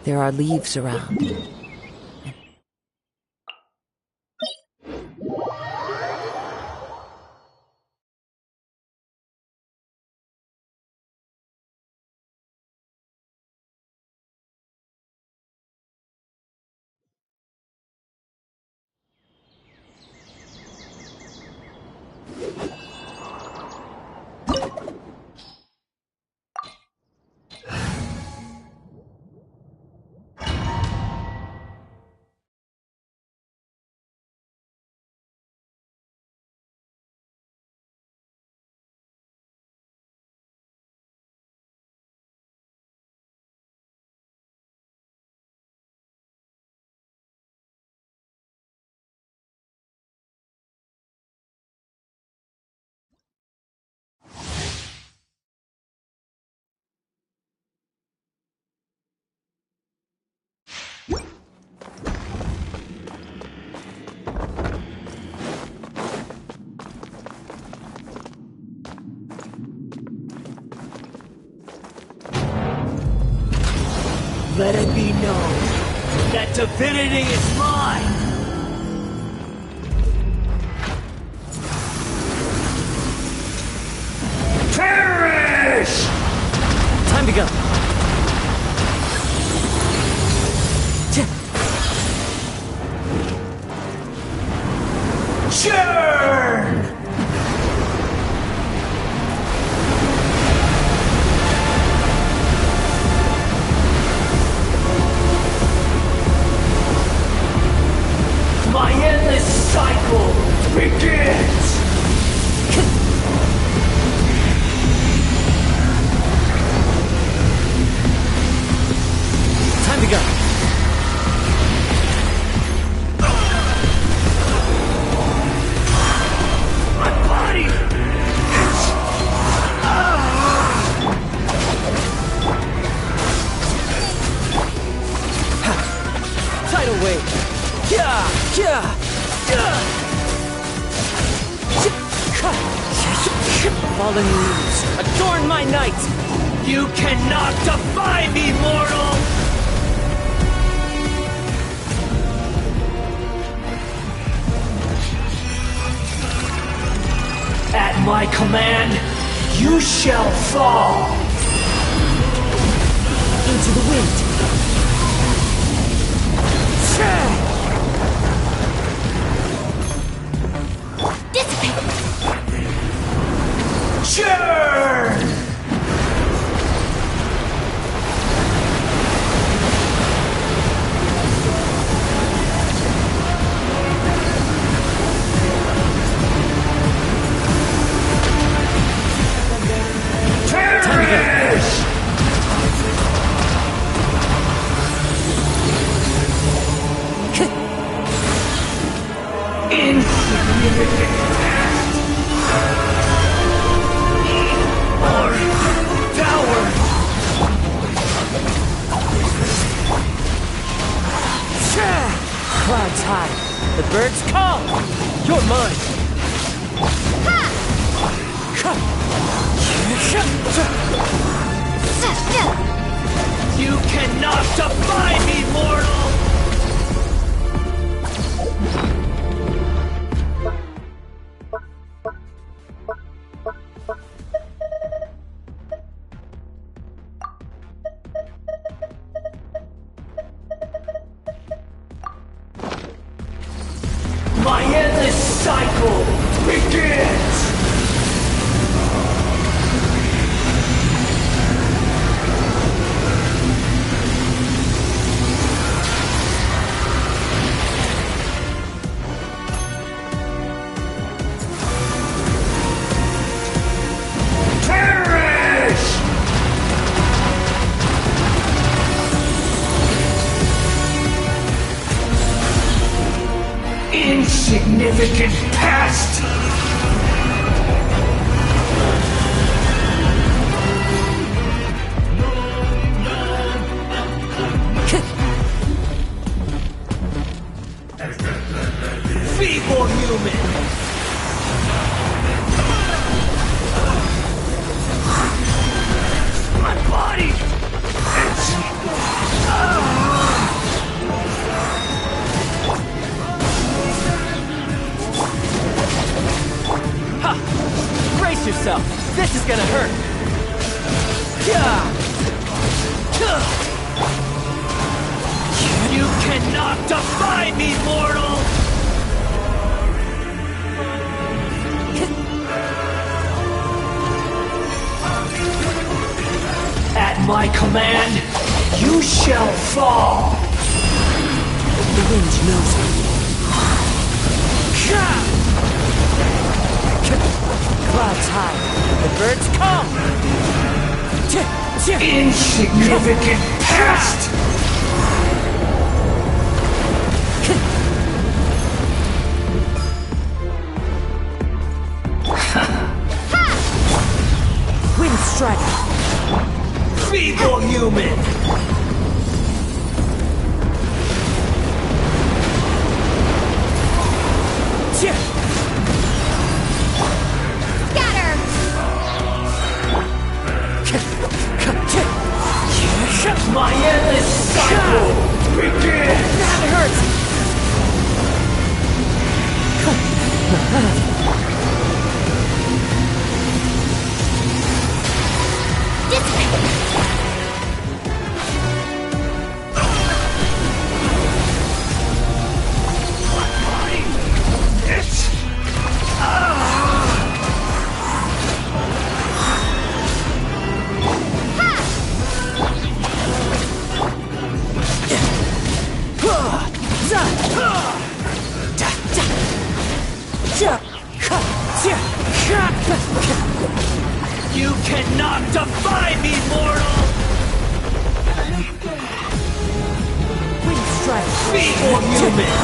There are leaves around. Let it be known that divinity is mine! Perish! Time to go. Churn! My endless cycle begins! Time to go. My body is... Tidal wave. Yeah, yeah, yeah. Fallen leaves, adorn my night. You cannot defy me, mortal! At my command, you shall fall! Into the wind. Dissipate! Churn! Perish! Insignificant past! Or tower! Clouds high. The birds call. You're mine. You cannot defy me, mortal! My endless cycle begins! Perish! Insignificant past! Feeble human! My body! It's... gonna hurt. You cannot defy me, mortal! At my command, you shall fall! The wind knows me. Clouds high. The birds come. Insignificant past! Wind strike. Feeble human! Scatter! My endless cycle begins! That hurts. You cannot defy me, mortal! Wind strike. Feeble human!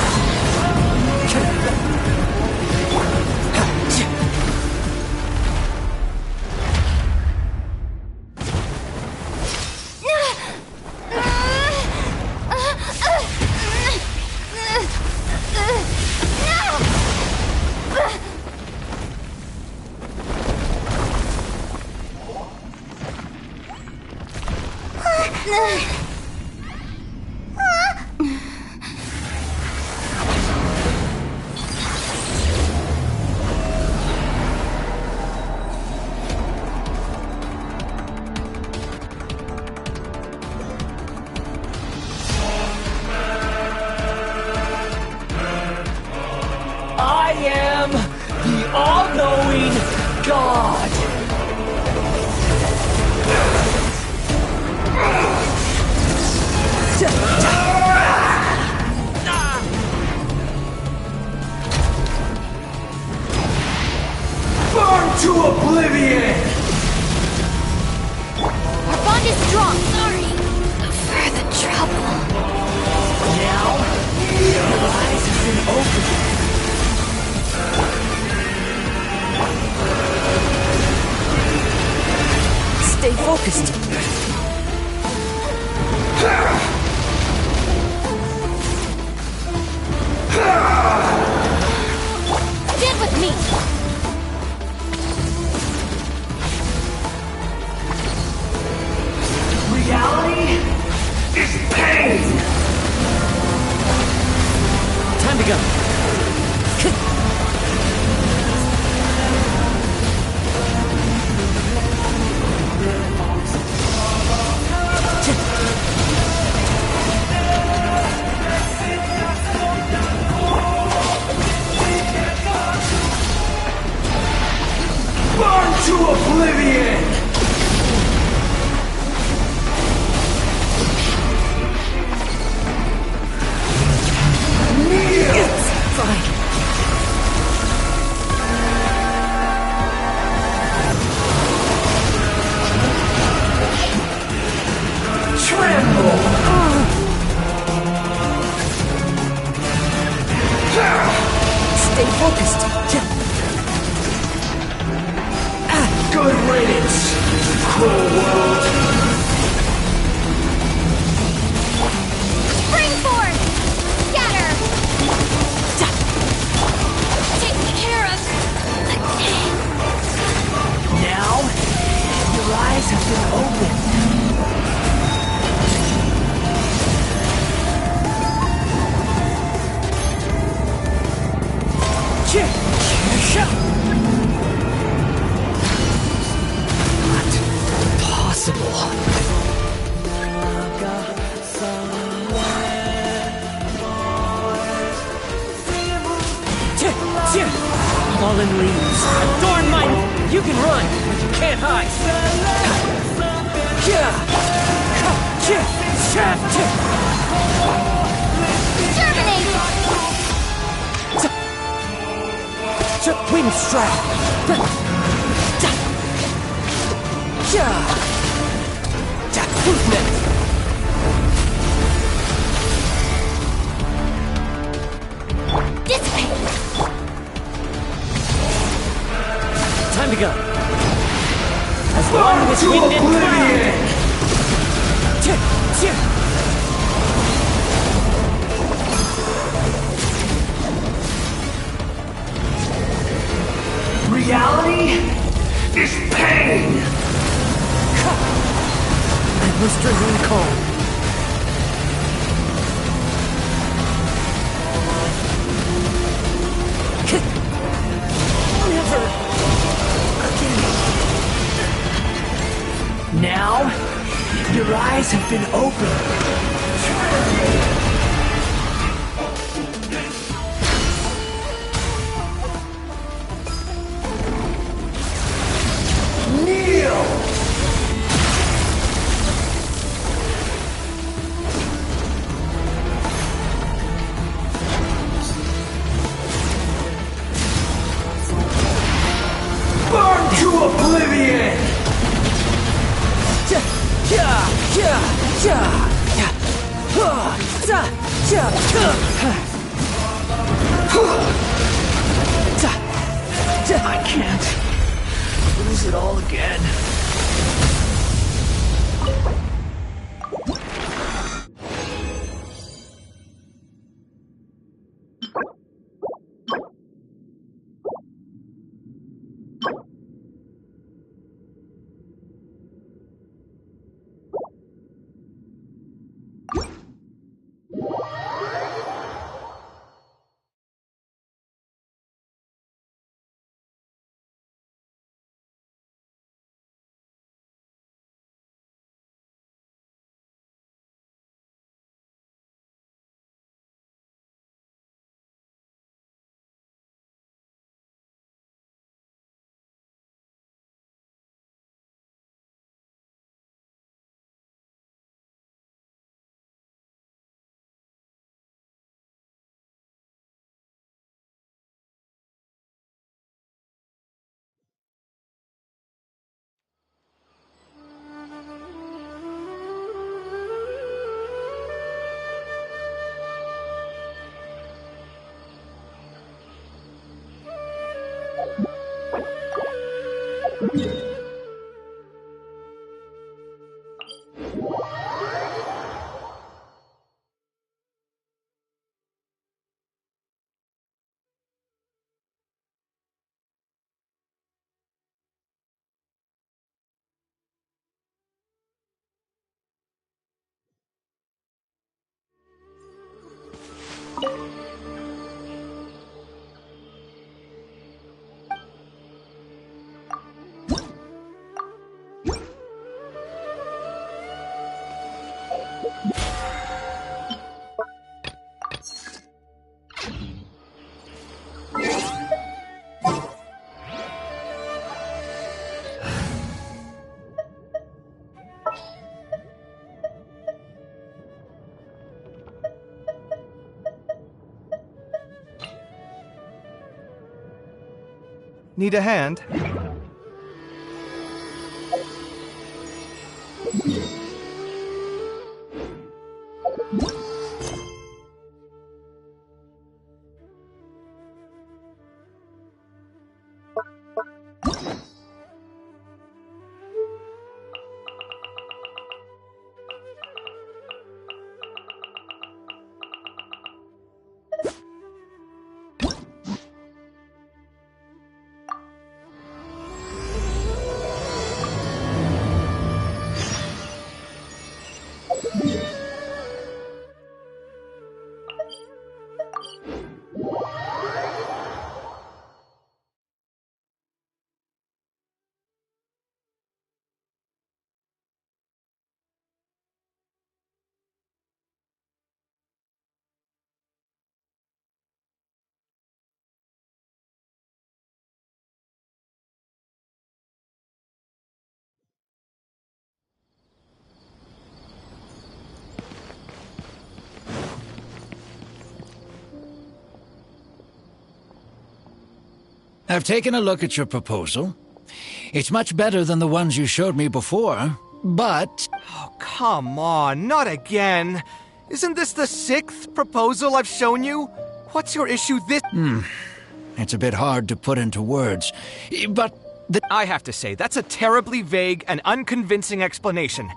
I am the all-knowing God! Burn to oblivion! Our bond is strong. Sorry for the trouble. Now, your eyes have been opened. Stay focused. Stand with me. Reality is pain! Time to go. fallen leaves. Adorn my... You can run, but you can't hide. Terminate! Wind strike. Movement. Dissipate! Time to go. As long as wind and cloud. Reality is pain! I must remain calm. Never again. Now, your eyes have been opened. I can't lose it all again. Need a hand? I've taken a look at your proposal. It's much better than the ones you showed me before, but... Oh, come on, not again. Isn't this the 6th proposal I've shown you? What's your issue this— It's a bit hard to put into words, but... I have to say, that's a terribly vague and unconvincing explanation.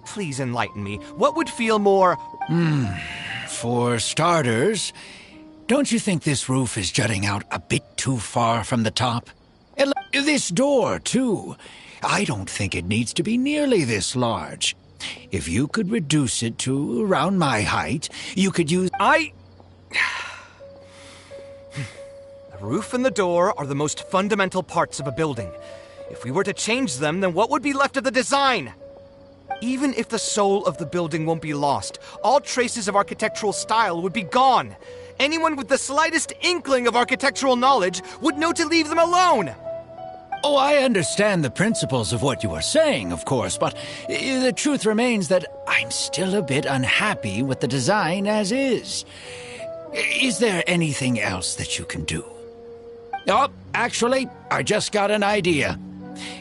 Please enlighten me. What would feel more— For starters, don't you think this roof is jutting out a bit too far from the top? And this door, too. I don't think it needs to be nearly this large. If you could reduce it to around my height, you could use— The roof and the door are the most fundamental parts of a building. If we were to change them, then what would be left of the design? Even if the soul of the building won't be lost, all traces of architectural style would be gone. Anyone with the slightest inkling of architectural knowledge would know to leave them alone. Oh, I understand the principles of what you are saying, of course, but the truth remains that I'm still a bit unhappy with the design as is. Is there anything else that you can do? Oh, actually, I just got an idea.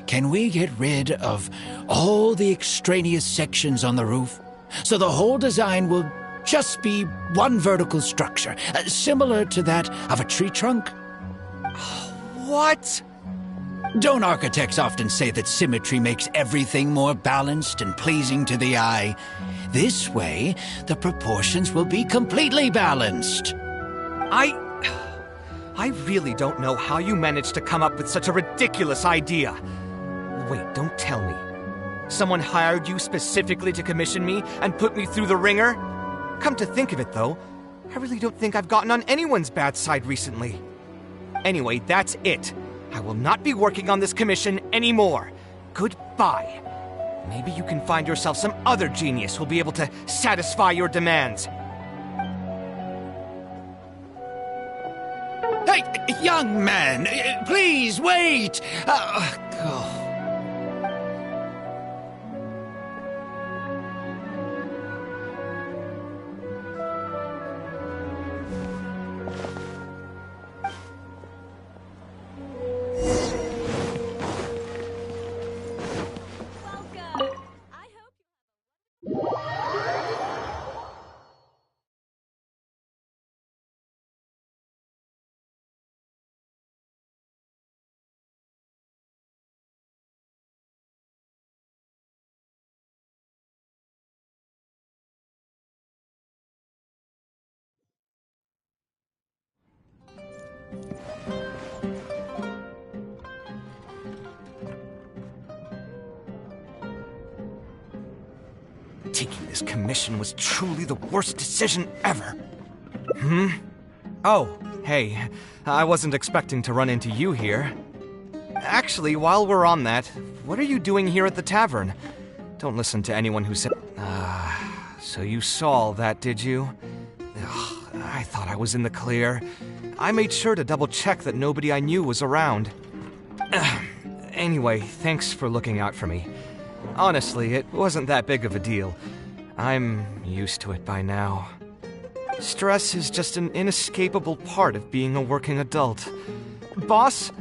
Can we get rid of all the extraneous sections on the roof, so the whole design will just be one vertical structure, similar to that of a tree trunk? What? Don't architects often say that symmetry makes everything more balanced and pleasing to the eye? This way, the proportions will be completely balanced. I really don't know how you managed to come up with such a ridiculous idea. Wait, don't tell me. Someone hired you specifically to commission me and put me through the ringer? Come to think of it, though, I really don't think I've gotten on anyone's bad side recently. Anyway, that's it. I will not be working on this commission anymore. Goodbye. Maybe you can find yourself some other genius who'll be able to satisfy your demands. Hey, young man, please wait! Taking this commission was truly the worst decision ever. Oh, hey, I wasn't expecting to run into you here. Actually, while we're on that, what are you doing here at the tavern? Don't listen to anyone who said— so you saw all that, did you? Ugh, I thought I was in the clear. I made sure to double-check that nobody I knew was around. Anyway, thanks for looking out for me. Honestly, it wasn't that big of a deal. I'm used to it by now. Stress is just an inescapable part of being a working adult. Boss,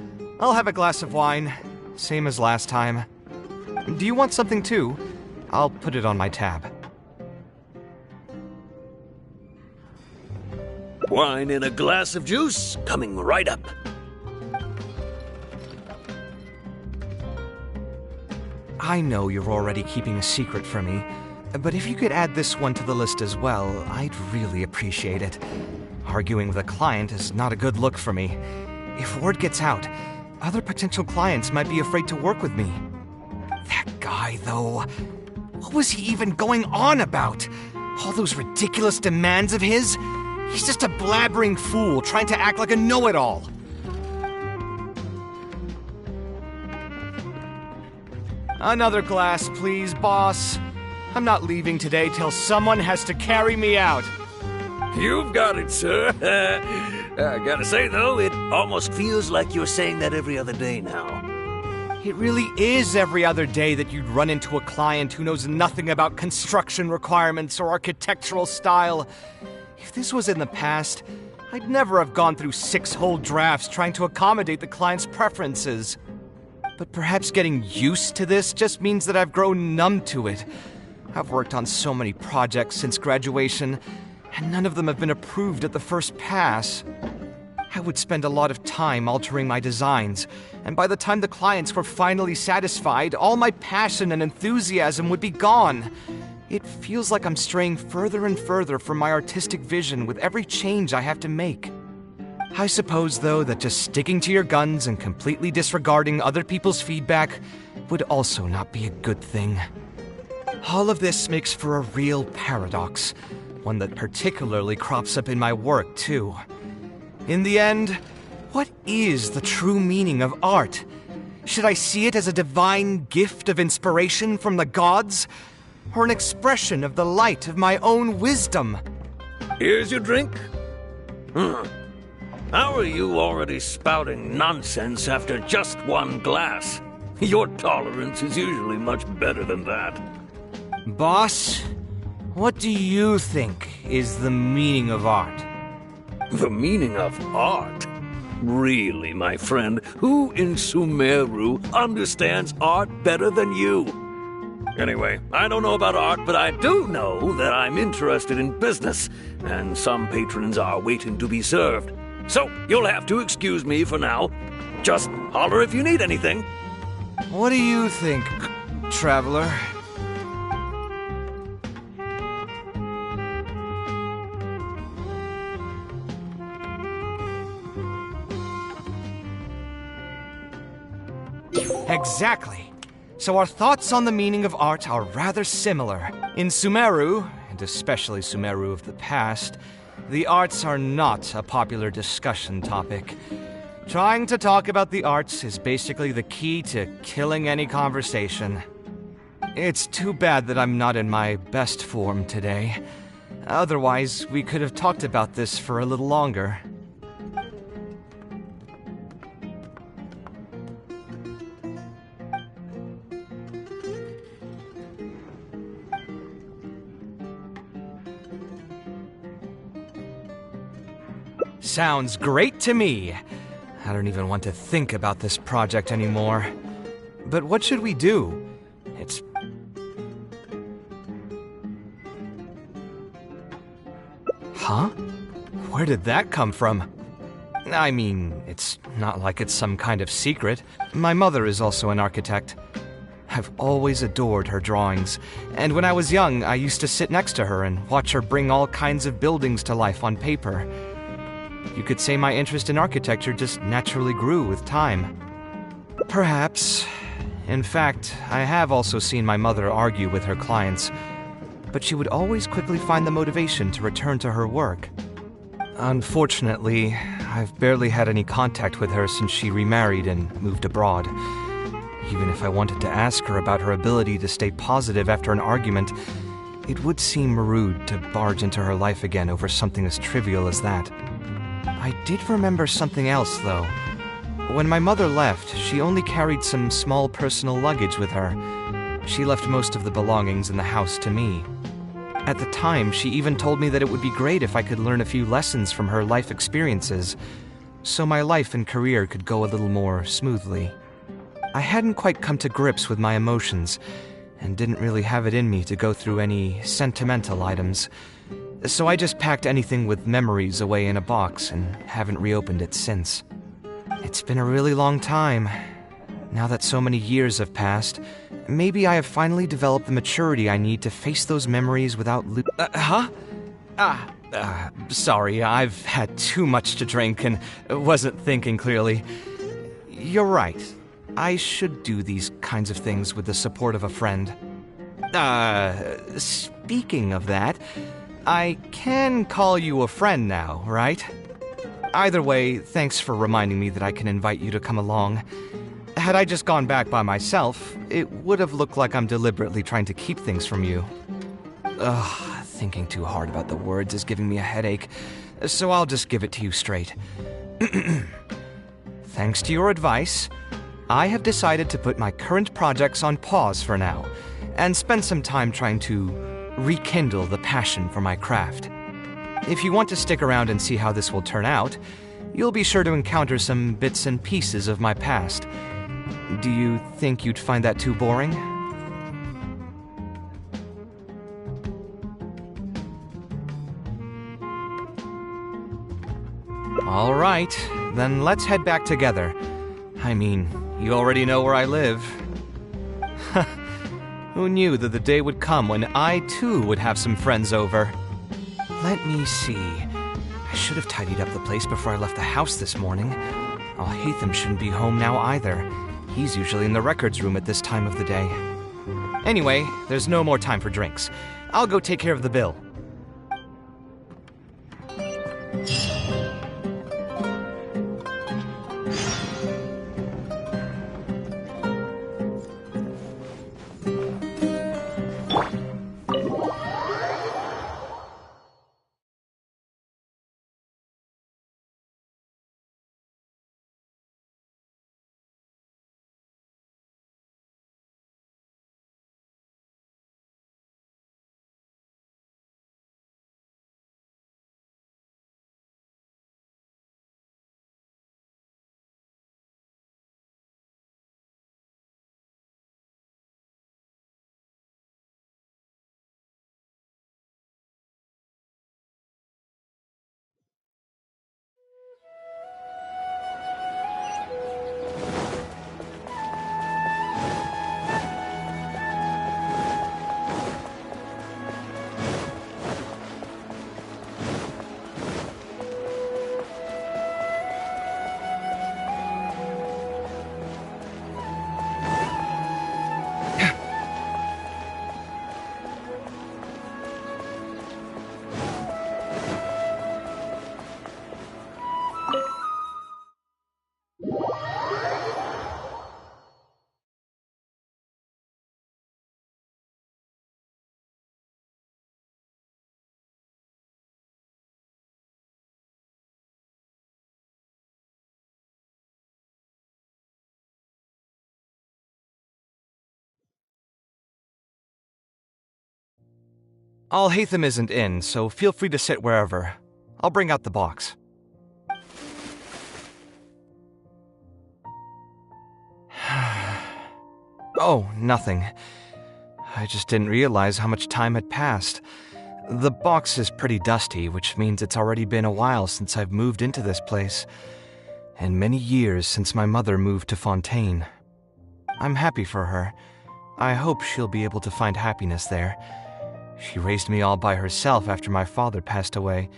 I'll have a glass of wine, same as last time. Do you want something too? I'll put it on my tab. Wine and a glass of juice coming right up. I know you're already keeping a secret from me, but if you could add this one to the list as well, I'd really appreciate it. Arguing with a client is not a good look for me. If word gets out, other potential clients might be afraid to work with me. That guy, though, what was he even going on about? All those ridiculous demands of his? He's just a blabbering fool trying to act like a know-it-all. Another glass, please, boss. I'm not leaving today till someone has to carry me out. You've got it, sir. I gotta say, though, it almost feels like you're saying that every other day now. It really is every other day that you'd run into a client who knows nothing about construction requirements or architectural style. If this was in the past, I'd never have gone through 6 whole drafts trying to accommodate the client's preferences. But perhaps getting used to this just means that I've grown numb to it. I've worked on so many projects since graduation, and none of them have been approved at the first pass. I would spend a lot of time altering my designs, and by the time the clients were finally satisfied, all my passion and enthusiasm would be gone. It feels like I'm straying further and further from my artistic vision with every change I have to make. I suppose, though, that just sticking to your guns and completely disregarding other people's feedback would also not be a good thing. All of this makes for a real paradox, one that particularly crops up in my work, too. In the end, what is the true meaning of art? Should I see it as a divine gift of inspiration from the gods, or an expression of the light of my own wisdom? Here's your drink. How are you already spouting nonsense after just one glass? Your tolerance is usually much better than that. Boss, what do you think is the meaning of art? The meaning of art? Really, my friend, who in Sumeru understands art better than you? Anyway, I don't know about art, but I do know that I'm interested in business, and some patrons are waiting to be served. So, you'll have to excuse me for now. Just holler if you need anything. What do you think, traveler? Exactly. So our thoughts on the meaning of art are rather similar. In Sumeru, and especially Sumeru of the past, the arts are not a popular discussion topic. Trying to talk about the arts is basically the key to killing any conversation. It's too bad that I'm not in my best form today. Otherwise, we could have talked about this for a little longer. Sounds great to me. I don't even want to think about this project anymore. But what should we do? It's... Huh? Where did that come from? I mean, it's not like it's some kind of secret. My mother is also an architect. I've always adored her drawings, and when I was young, I used to sit next to her and watch her bring all kinds of buildings to life on paper. You could say my interest in architecture just naturally grew with time. Perhaps. In fact, I have also seen my mother argue with her clients, but she would always quickly find the motivation to return to her work. Unfortunately, I've barely had any contact with her since she remarried and moved abroad. Even if I wanted to ask her about her ability to stay positive after an argument, it would seem rude to barge into her life again over something as trivial as that. I did remember something else, though. When my mother left, she only carried some small personal luggage with her. She left most of the belongings in the house to me. At the time, she even told me that it would be great if I could learn a few lessons from her life experiences, so my life and career could go a little more smoothly. I hadn't quite come to grips with my emotions, and didn't really have it in me to go through any sentimental items. So I just packed anything with memories away in a box and haven't reopened it since. It's been a really long time. Now that so many years have passed, maybe I have finally developed the maturity I need to face those memories without sorry, I've had too much to drink and wasn't thinking clearly. You're right. I should do these kinds of things with the support of a friend. Speaking of that, I can call you a friend now, right? Either way, thanks for reminding me that I can invite you to come along. Had I just gone back by myself, it would have looked like I'm deliberately trying to keep things from you. Thinking too hard about the words is giving me a headache, so I'll just give it to you straight. Thanks to your advice, I have decided to put my current projects on pause for now, and spend some time trying to rekindle the passion for my craft. If you want to stick around and see how this will turn out, you'll be sure to encounter some bits and pieces of my past. Do you think you'd find that too boring? All right, then let's head back together. I mean, you already know where I live. Who knew that the day would come when I too would have some friends over? Let me see. I should have tidied up the place before I left the house this morning. Alhaitham shouldn't be home now either. He's usually in the records room at this time of the day. Anyway, there's no more time for drinks. I'll go take care of the bill. Alhaitham isn't in, so feel free to sit wherever. I'll bring out the box. Oh, nothing. I just didn't realize how much time had passed. The box is pretty dusty, which means it's already been a while since I've moved into this place, and many years since my mother moved to Fontaine. I'm happy for her. I hope she'll be able to find happiness there. She raised me all by herself after my father passed away.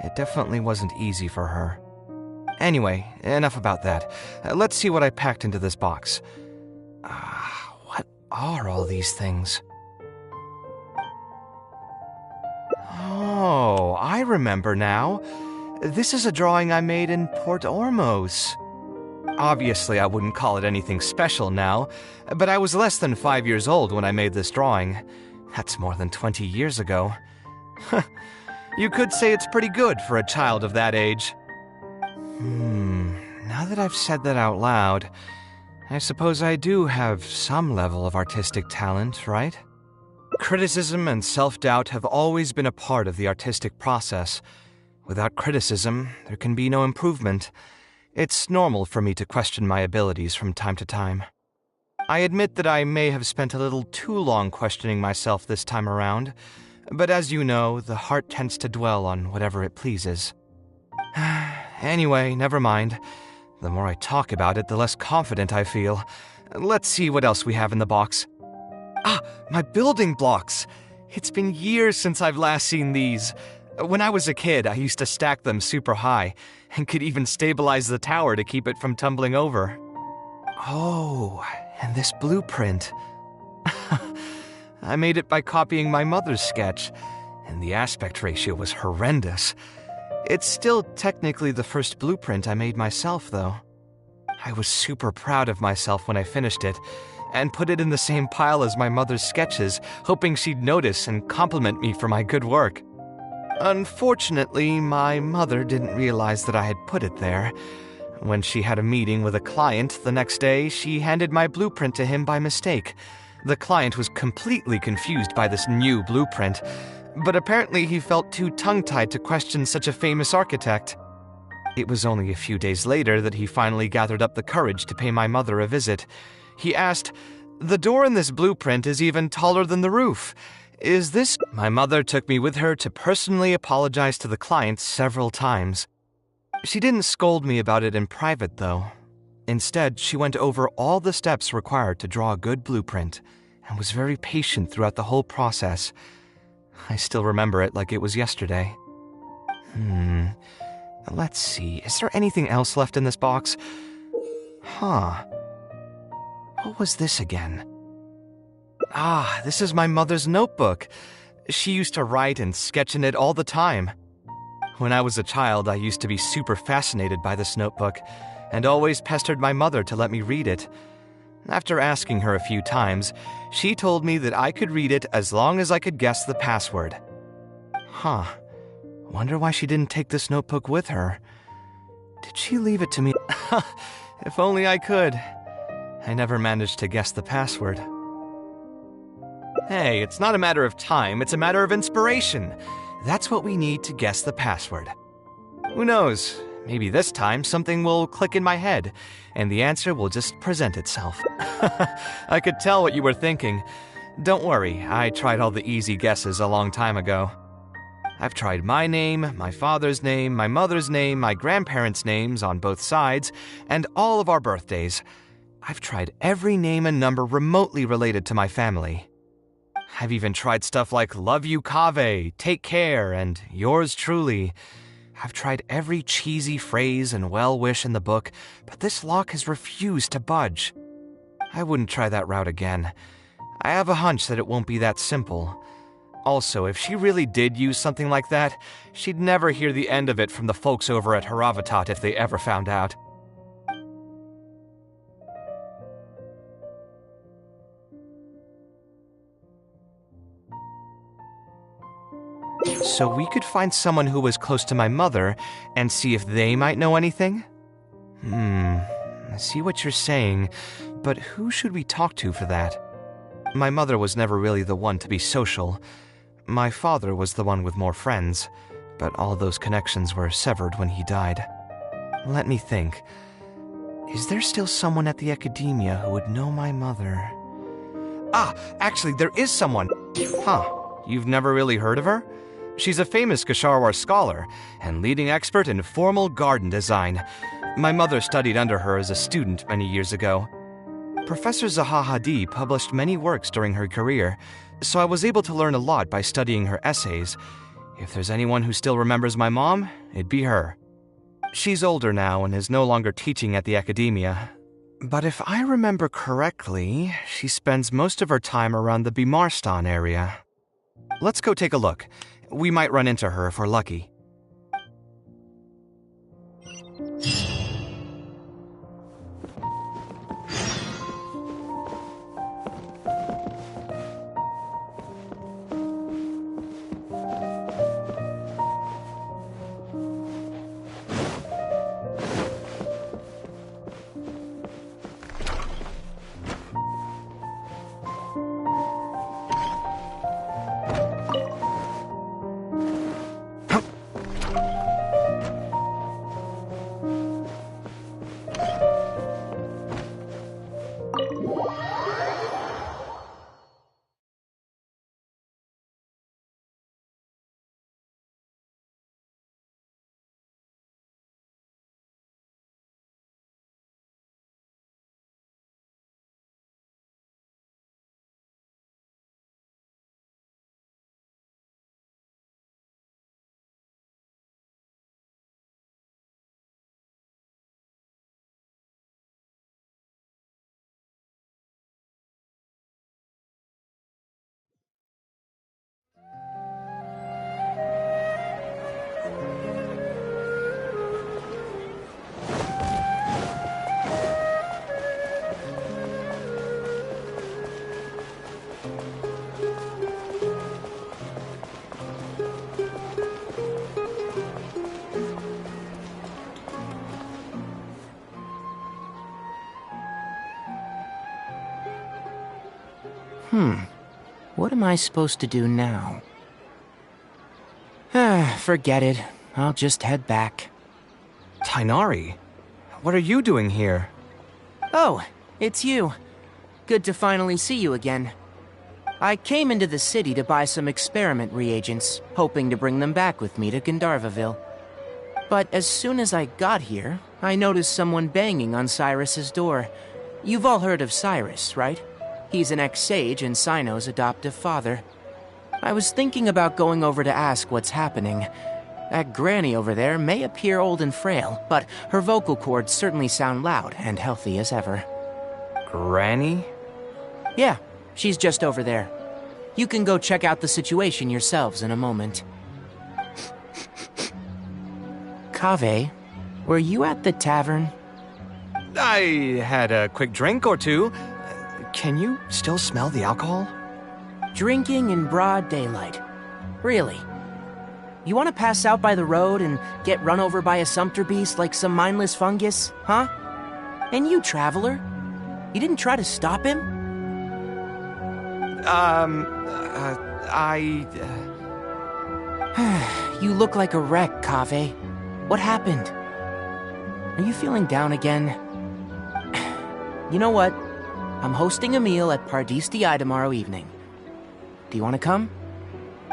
It definitely wasn't easy for her. Anyway, enough about that. Let's see what I packed into this box. What are all these things? Oh, I remember now. This is a drawing I made in Port Ormos. Obviously, I wouldn't call it anything special now, but I was less than 5 years old when I made this drawing. That's more than 20 years ago. You could say it's pretty good for a child of that age. Now that I've said that out loud, I suppose I do have some level of artistic talent, right? Criticism and self-doubt have always been a part of the artistic process. Without criticism, there can be no improvement. It's normal for me to question my abilities from time to time. I admit that I may have spent a little too long questioning myself this time around, but as you know, the heart tends to dwell on whatever it pleases. Anyway, never mind. The more I talk about it, the less confident I feel. Let's see what else we have in the box. My building blocks! It's been years since I've last seen these. When I was a kid, I used to stack them super high, and could even stabilize the tower to keep it from tumbling over. Oh, and this blueprint. I made it by copying my mother's sketch, and the aspect ratio was horrendous. It's still technically the first blueprint I made myself, though. I was super proud of myself when I finished it, and put it in the same pile as my mother's sketches, hoping she'd notice and compliment me for my good work. Unfortunately, my mother didn't realize that I had put it there. When she had a meeting with a client the next day, she handed my blueprint to him by mistake. The client was completely confused by this new blueprint, but apparently he felt too tongue-tied to question such a famous architect. It was only a few days later that he finally gathered up the courage to pay my mother a visit. He asked, "The door in this blueprint is even taller than the roof. Is this—" My mother took me with her to personally apologize to the client several times. She didn't scold me about it in private, though. Instead, she went over all the steps required to draw a good blueprint and was very patient throughout the whole process. I still remember it like it was yesterday. Let's see. Is there anything else left in this box? What was this again? This is my mother's notebook. She used to write and sketch in it all the time. When I was a child, I used to be super fascinated by this notebook and always pestered my mother to let me read it. After asking her a few times, she told me that I could read it as long as I could guess the password. Wonder why she didn't take this notebook with her. Did she leave it to me? If only I could. I never managed to guess the password. Hey, it's not a matter of time, it's a matter of inspiration. That's what we need to guess the password. Who knows? Maybe this time something will click in my head, and the answer will just present itself. I could tell what you were thinking. Don't worry, I tried all the easy guesses a long time ago. I've tried my name, my father's name, my mother's name, my grandparents' names on both sides, and all of our birthdays. I've tried every name and number remotely related to my family. I've even tried stuff like Love You Kave, Take Care, and Yours Truly. I've tried every cheesy phrase and well-wish in the book, but this lock has refused to budge. I wouldn't try that route again. I have a hunch that it won't be that simple. Also, if she really did use something like that, she'd never hear the end of it from the folks over at Haravatat if they ever found out. So we could find someone who was close to my mother and see if they might know anything? I see what you're saying, but who should we talk to for that? My mother was never really the one to be social. My father was the one with more friends, but all those connections were severed when he died. Let me think. Is there still someone at the academia who would know my mother? Actually, there is someone. You've never really heard of her? She's a famous Gasharwar scholar and leading expert in formal garden design. My mother studied under her as a student many years ago. Professor Zaha Hadid published many works during her career, so I was able to learn a lot by studying her essays. If there's anyone who still remembers my mom, it'd be her. She's older now and is no longer teaching at the academia. But if I remember correctly, she spends most of her time around the Bimarstan area. Let's go take a look. We might run into her if we're lucky. What am I supposed to do now? forget it. I'll just head back. Tainari, what are you doing here? Oh, it's you. Good to finally see you again. I came into the city to buy some experiment reagents, hoping to bring them back with me to Gandharvaville. But as soon as I got here, I noticed someone banging on Cyrus's door. You've all heard of Cyrus, right? He's an ex-sage and Cyno's adoptive father. I was thinking about going over to ask what's happening. That granny over there may appear old and frail, but her vocal cords certainly sound loud and healthy as ever. Granny? Yeah, she's just over there. You can go check out the situation yourselves in a moment. Kaveh, were you at the tavern? I had a quick drink or two. Can you still smell the alcohol? Drinking in broad daylight. Really? You want to pass out by the road and get run over by a sumpter beast like some mindless fungus, huh? And you, traveler? You didn't try to stop him? You look like a wreck, Kaveh. What happened? Are you feeling down again? You know what? I'm hosting a meal at Pardis tomorrow evening. Do you want to come?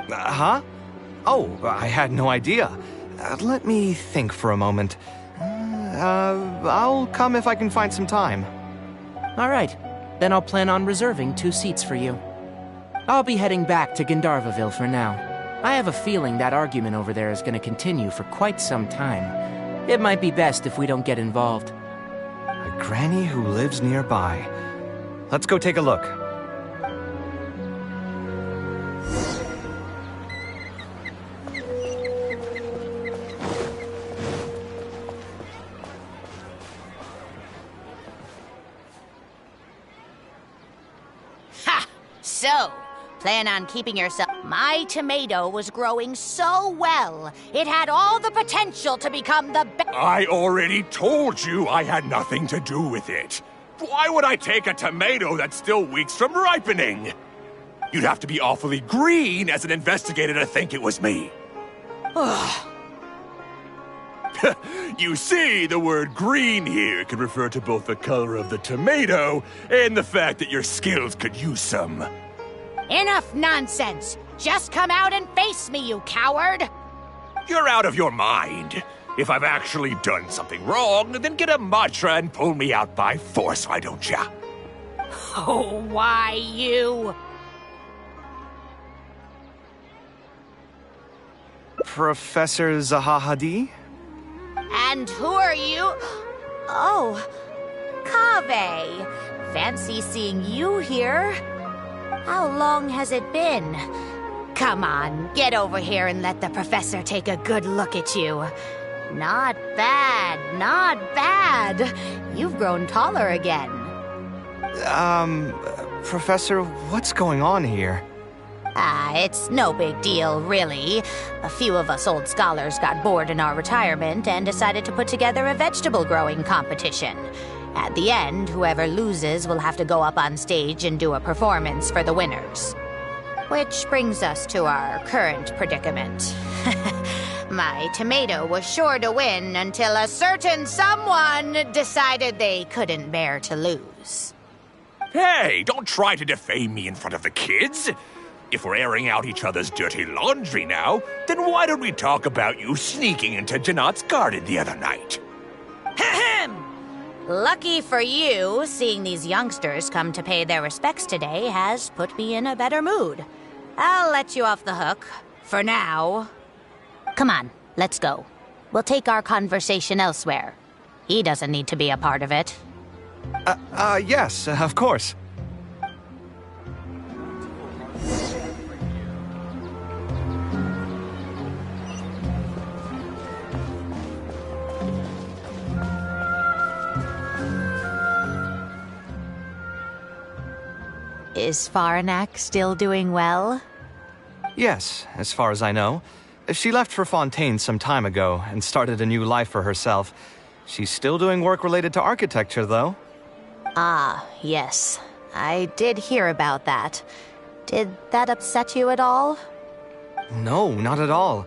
Huh? Oh, I had no idea. Let me think for a moment. I'll come if I can find some time. All right. Then I'll plan on reserving 2 seats for you. I'll be heading back to Gandharvaville for now. I have a feeling that argument over there is going to continue for quite some time. It might be best if we don't get involved. A granny who lives nearby. Let's go take a look. Ha! So, plan on keeping yourself... My tomato was growing so well. It had all the potential to become the best... I already told you I had nothing to do with it. Why would I take a tomato that's still weeks from ripening? You'd have to be awfully green as an investigator to think it was me. You see, the word green here can refer to both the color of the tomato and the fact that your skills could use some. Enough nonsense! Just come out and face me, you coward! You're out of your mind. If I've actually done something wrong, then get a mantra and pull me out by force, why don't ya? Oh, why you? Professor Zahahadi? And who are you? Oh, Kaveh. Fancy seeing you here. How long has it been? Come on, get over here and let the professor take a good look at you. Not bad, not bad. You've grown taller again. Professor, what's going on here? It's no big deal, really. A few of us old scholars got bored in our retirement and decided to put together a vegetable growing competition. At the end, whoever loses will have to go up on stage and do a performance for the winners. Which brings us to our current predicament. My tomato was sure to win until a certain someone decided they couldn't bear to lose. Hey, don't try to defame me in front of the kids. If we're airing out each other's dirty laundry now, then why don't we talk about you sneaking into Janat's garden the other night? Ahem! Lucky for you, seeing these youngsters come to pay their respects today has put me in a better mood. I'll let you off the hook, for now. Come on, let's go. We'll take our conversation elsewhere. He doesn't need to be a part of it. Yes, of course. Is Faranak still doing well? Yes, as far as I know. She left for Fontaine some time ago and started a new life for herself. She's still doing work related to architecture, though. Ah, yes. I did hear about that. Did that upset you at all? No, not at all.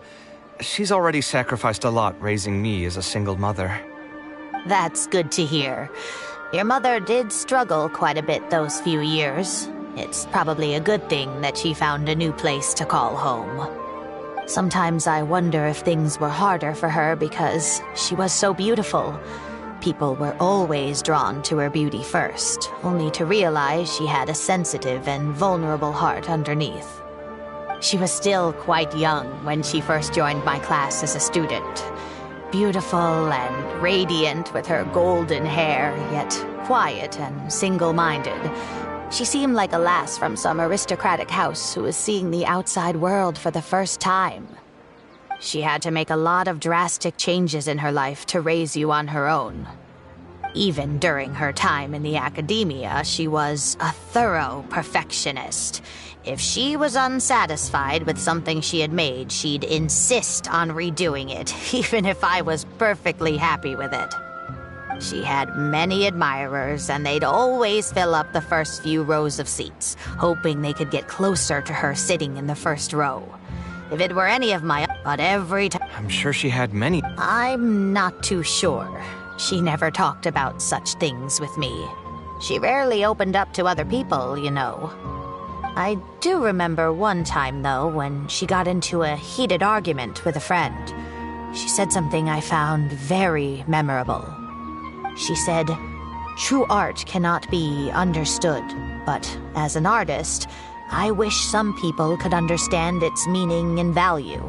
She's already sacrificed a lot raising me as a single mother. That's good to hear. Your mother did struggle quite a bit those few years. It's probably a good thing that she found a new place to call home. Sometimes I wonder if things were harder for her because she was so beautiful. People were always drawn to her beauty first, only to realize she had a sensitive and vulnerable heart underneath. She was still quite young when she first joined my class as a student. Beautiful and radiant with her golden hair, yet quiet and single-minded. She seemed like a lass from some aristocratic house who was seeing the outside world for the first time. She had to make a lot of drastic changes in her life to raise you on her own. Even during her time in the academia, she was a thorough perfectionist. If she was unsatisfied with something she had made, she'd insist on redoing it, even if I was perfectly happy with it. She had many admirers, and they'd always fill up the first few rows of seats, hoping they could get closer to her sitting in the first row. If it were any of my... But every time... I'm sure she had many. I'm not too sure. She never talked about such things with me. She rarely opened up to other people, you know. I do remember one time, though, when she got into a heated argument with a friend. She said something I found very memorable. She said, "True art cannot be understood, but as an artist, I wish some people could understand its meaning and value."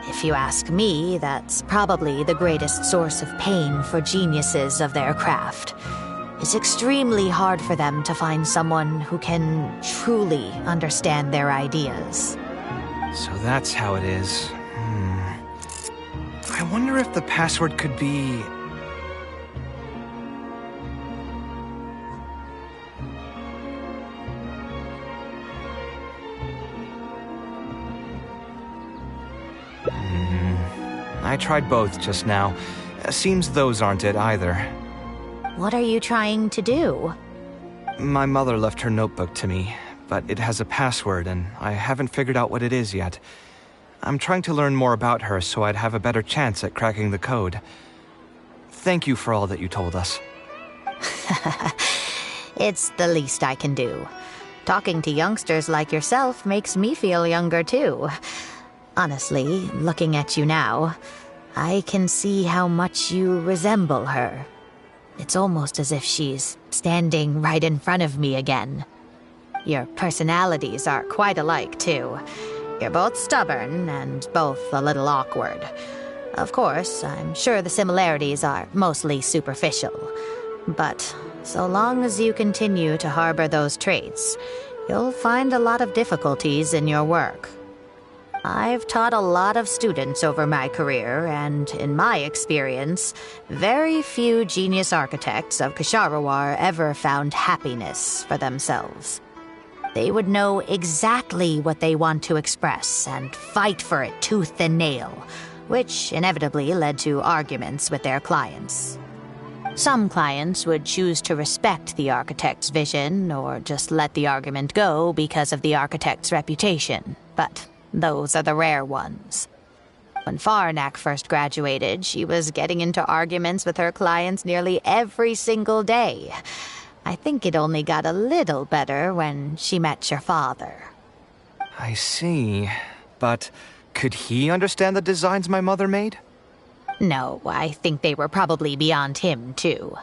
If you ask me, that's probably the greatest source of pain for geniuses of their craft. It's extremely hard for them to find someone who can truly understand their ideas. So that's how it is. I wonder if the password could be... I tried both just now. Seems those aren't it either. What are you trying to do? My mother left her notebook to me, but it has a password and I haven't figured out what it is yet. I'm trying to learn more about her so I'd have a better chance at cracking the code. Thank you for all that you told us. It's the least I can do. Talking to youngsters like yourself makes me feel younger too. Honestly, looking at you now, I can see how much you resemble her. It's almost as if she's standing right in front of me again. Your personalities are quite alike, too. You're both stubborn and both a little awkward. Of course, I'm sure the similarities are mostly superficial. But so long as you continue to harbor those traits, you'll find a lot of difficulties in your work. I've taught a lot of students over my career, and in my experience, very few genius architects of Ksharawar ever found happiness for themselves. They would know exactly what they want to express and fight for it tooth and nail, which inevitably led to arguments with their clients. Some clients would choose to respect the architect's vision or just let the argument go because of the architect's reputation, but those are the rare ones. When Faranak first graduated, she was getting into arguments with her clients nearly every single day. I think it only got a little better when she met your father. I see. But could he understand the designs my mother made? No, I think they were probably beyond him, too.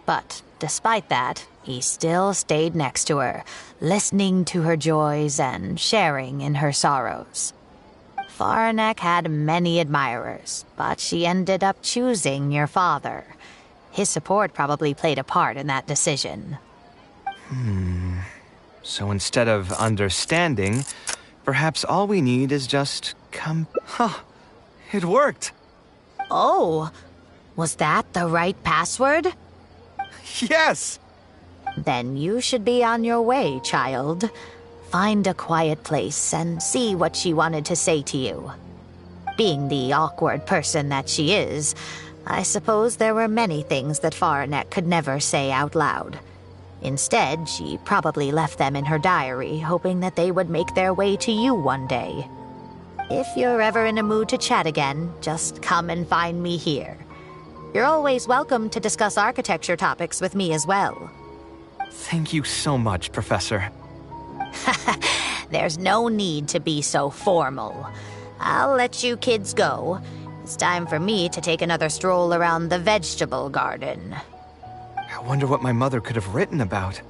But despite that, he still stayed next to her, listening to her joys and sharing in her sorrows. Faranek had many admirers, but she ended up choosing your father. His support probably played a part in that decision. So instead of understanding, perhaps all we need is just Huh! It worked! Oh, was that the right password? Yes! Then you should be on your way, child. Find a quiet place and see what she wanted to say to you. Being the awkward person that she is, I suppose there were many things that Faranek could never say out loud. Instead, she probably left them in her diary, hoping that they would make their way to you one day. If you're ever in a mood to chat again, just come and find me here. You're always welcome to discuss architecture topics with me as well. Thank you so much, Professor. There's no need to be so formal. I'll let you kids go. It's time for me to take another stroll around the vegetable garden. I wonder what my mother could have written about.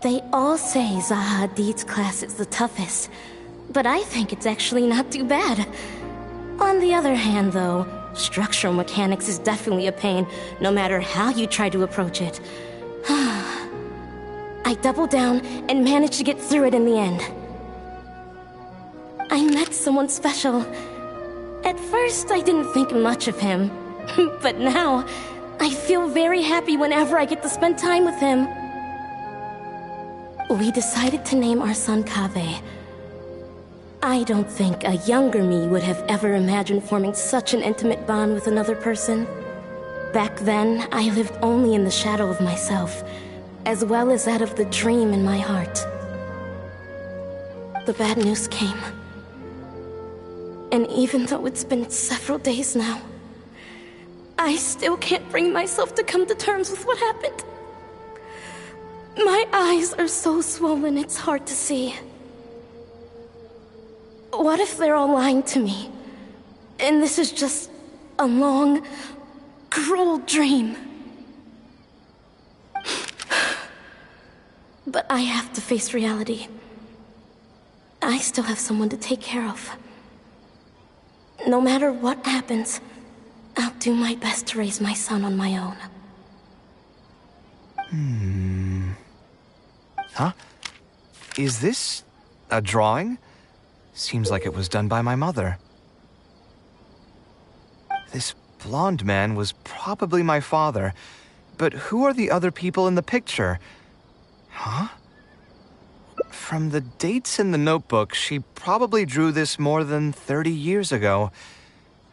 They all say Zaha Hadid's class is the toughest, but I think it's actually not too bad. On the other hand, though, structural mechanics is definitely a pain, no matter how you try to approach it. I doubled down and managed to get through it in the end. I met someone special. At first, I didn't think much of him, but now, I feel very happy whenever I get to spend time with him. We decided to name our son Kaveh. I don't think a younger me would have ever imagined forming such an intimate bond with another person. Back then, I lived only in the shadow of myself, as well as that of the dream in my heart. The bad news came. And even though it's been several days now, I still can't bring myself to come to terms with what happened. My eyes are so swollen it's hard to see. What if they're all lying to me? And this is just a long, cruel dream. But I have to face reality. I still have someone to take care of. No matter what happens, I'll do my best to raise my son on my own. Huh? Is this a drawing? Seems like it was done by my mother. This blonde man was probably my father, but who are the other people in the picture? Huh? From the dates in the notebook, she probably drew this more than 30 years ago.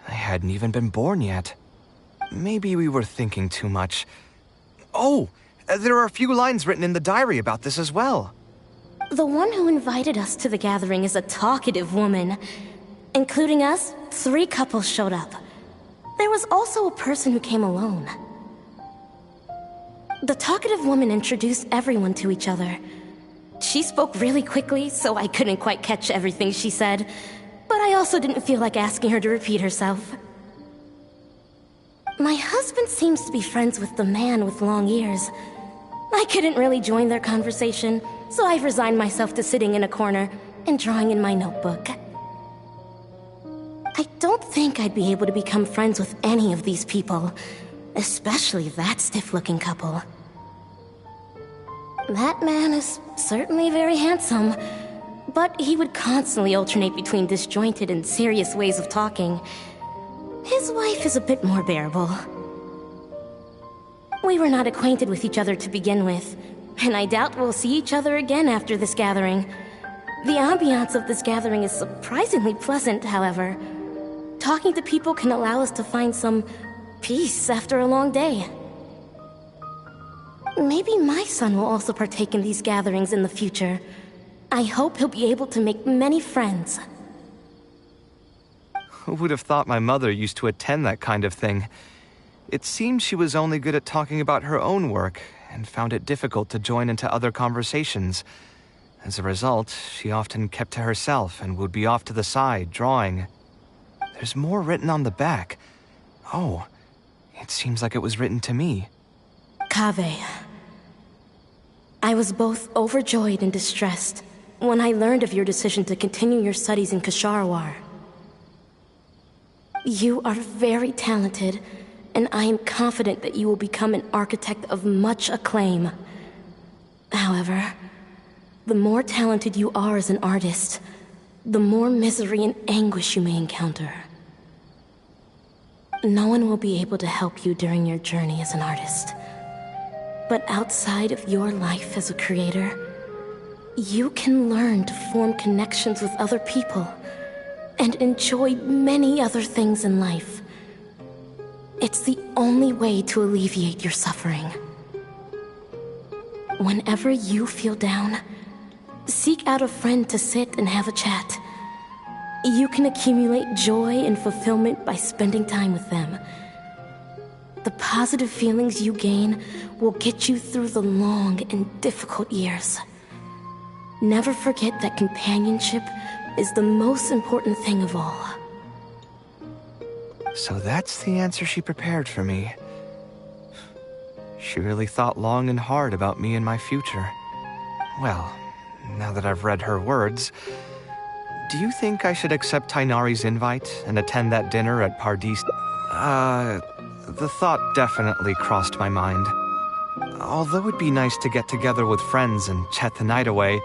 I hadn't even been born yet. Maybe we were thinking too much. Oh, there are a few lines written in the diary about this as well. The one who invited us to the gathering is a talkative woman. Including us, 3 couples showed up. There was also a person who came alone. The talkative woman introduced everyone to each other. She spoke really quickly, so I couldn't quite catch everything she said, but I also didn't feel like asking her to repeat herself. My husband seems to be friends with the man with long ears. I couldn't really join their conversation, so I've resigned myself to sitting in a corner and drawing in my notebook. I don't think I'd be able to become friends with any of these people, especially that stiff-looking couple. That man is certainly very handsome, but he would constantly alternate between disjointed and serious ways of talking. His wife is a bit more bearable. We were not acquainted with each other to begin with, and I doubt we'll see each other again after this gathering. The ambiance of this gathering is surprisingly pleasant, however. Talking to people can allow us to find some peace after a long day. Maybe my son will also partake in these gatherings in the future. I hope he'll be able to make many friends. Who would have thought my mother used to attend that kind of thing? It seemed she was only good at talking about her own work, and found it difficult to join into other conversations. As a result, she often kept to herself and would be off to the side, drawing. There's more written on the back. Oh, it seems like it was written to me. Kaveh. I was both overjoyed and distressed when I learned of your decision to continue your studies in Kasharwar. You are very talented, and I am confident that you will become an architect of much acclaim. However, the more talented you are as an artist, the more misery and anguish you may encounter. No one will be able to help you during your journey as an artist. But outside of your life as a creator, you can learn to form connections with other people and enjoy many other things in life. It's the only way to alleviate your suffering. Whenever you feel down, seek out a friend to sit and have a chat. You can accumulate joy and fulfillment by spending time with them. The positive feelings you gain will get you through the long and difficult years. Never forget that companionship is the most important thing of all. So that's the answer she prepared for me. She really thought long and hard about me and my future. Well, now that I've read her words, do you think I should accept Tainari's invite and attend that dinner at Pardis? The thought definitely crossed my mind. Although it'd be nice to get together with friends and chat the night away,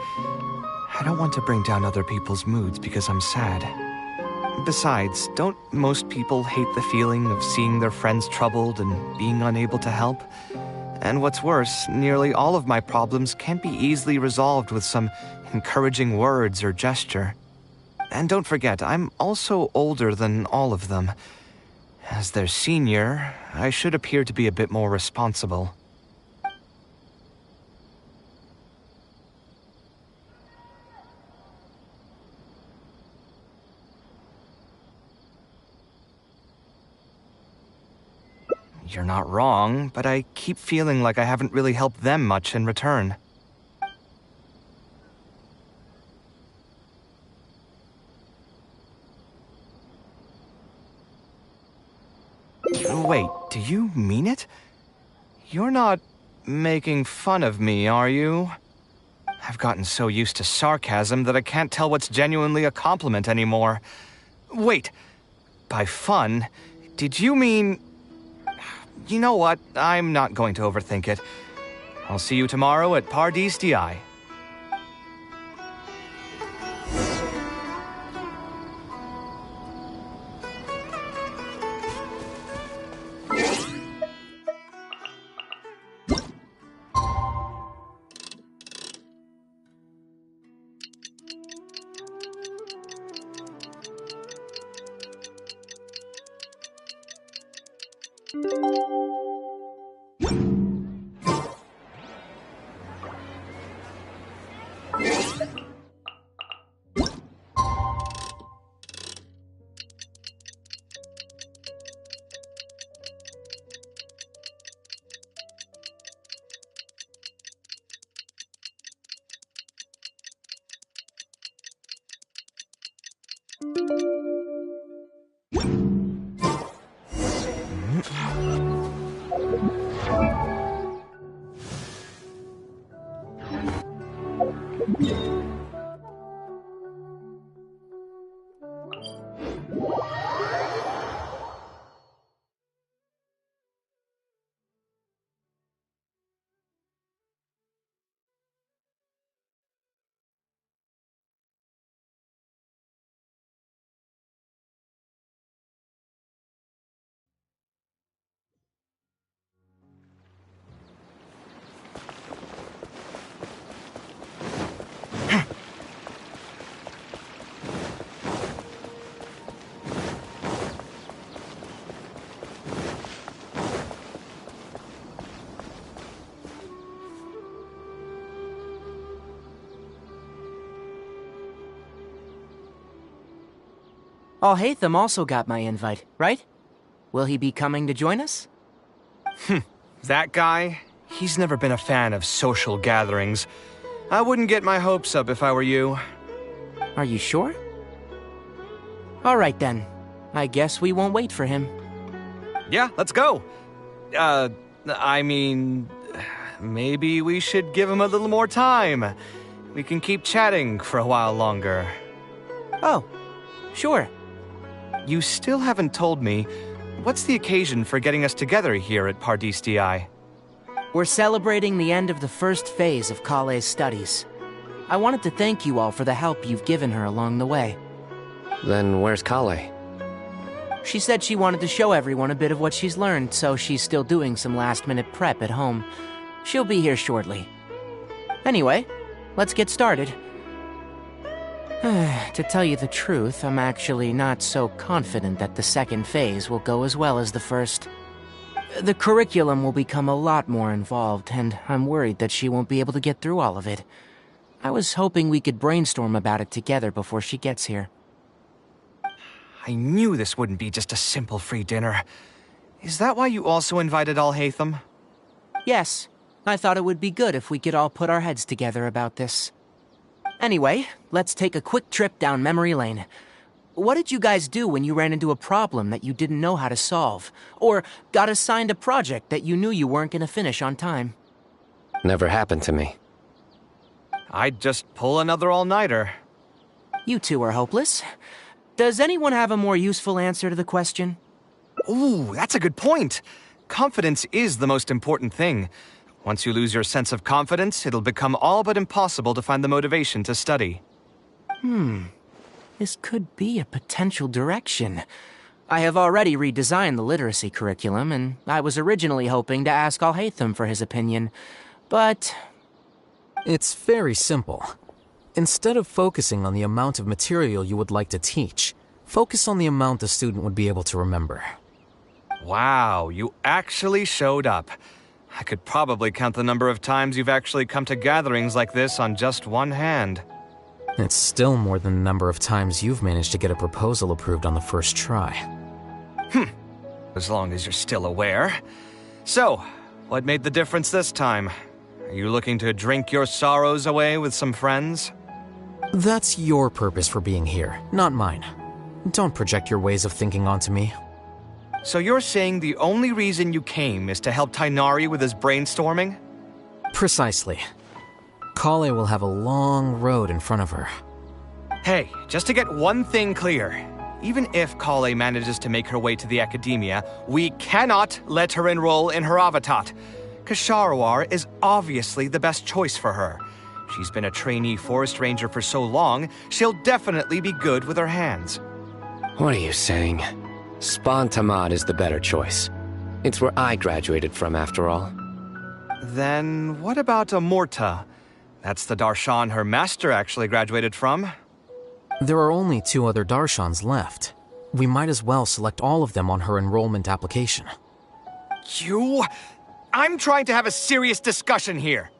I don't want to bring down other people's moods because I'm sad. Besides, don't most people hate the feeling of seeing their friends troubled and being unable to help? And what's worse, nearly all of my problems can't be easily resolved with some encouraging words or gesture. And don't forget, I'm also older than all of them. As their senior, I should appear to be a bit more responsible. You're not wrong, but I keep feeling like I haven't really helped them much in return. Wait, do you mean it? You're not making fun of me, are you? I've gotten so used to sarcasm that I can't tell what's genuinely a compliment anymore. Wait, by fun, did you mean... You know what? I'm not going to overthink it. I'll see you tomorrow at Pardis DI. Alhaitham also got my invite, right? Will he be coming to join us? That guy? He's never been a fan of social gatherings. I wouldn't get my hopes up if I were you. Are you sure? Alright then. I guess we won't wait for him. Yeah, let's go. I mean... Maybe we should give him a little more time. We can keep chatting for a while longer. Oh, sure. You still haven't told me, what's the occasion for getting us together here at Pardis DI? We're celebrating the end of the first phase of Kale's studies. I wanted to thank you all for the help you've given her along the way. Then where's Kale? She said she wanted to show everyone a bit of what she's learned, so she's still doing some last-minute prep at home. She'll be here shortly. Anyway, let's get started. To tell you the truth, I'm actually not so confident that the second phase will go as well as the first. The curriculum will become a lot more involved, and I'm worried that she won't be able to get through all of it. I was hoping we could brainstorm about it together before she gets here. I knew this wouldn't be just a simple free dinner. Is that why you also invited Alhaitham? Yes, I thought it would be good if we could all put our heads together about this. Anyway, let's take a quick trip down memory lane. What did you guys do when you ran into a problem that you didn't know how to solve? Or got assigned a project that you knew you weren't going to finish on time? Never happened to me. I'd just pull another all-nighter. You two are hopeless. Does anyone have a more useful answer to the question? Ooh, that's a good point. Confidence is the most important thing. Once you lose your sense of confidence, it'll become all but impossible to find the motivation to study. This could be a potential direction. I have already redesigned the literacy curriculum, and I was originally hoping to ask Alhaitham for his opinion. But it's very simple. Instead of focusing on the amount of material you would like to teach, focus on the amount the student would be able to remember. Wow, you actually showed up. I could probably count the number of times you've actually come to gatherings like this on just one hand. It's still more than the number of times you've managed to get a proposal approved on the first try. As long as you're still aware. So, what made the difference this time? Are you looking to drink your sorrows away with some friends? That's your purpose for being here, not mine. Don't project your ways of thinking onto me. So you're saying the only reason you came is to help Tainari with his brainstorming? Precisely. Kale will have a long road in front of her. Hey, just to get one thing clear. Even if Kale manages to make her way to the academia, we cannot let her enroll in her Avatat. Kasharawar is obviously the best choice for her. She's been a trainee forest ranger for so long, she'll definitely be good with her hands. What are you saying? Spawn Tamad is the better choice. It's where I graduated from, after all. Then what about Amorta? That's the darshan her master actually graduated from. There are only 2 other darshans left. We might as well select all of them on her enrollment application. I'm trying to have a serious discussion here.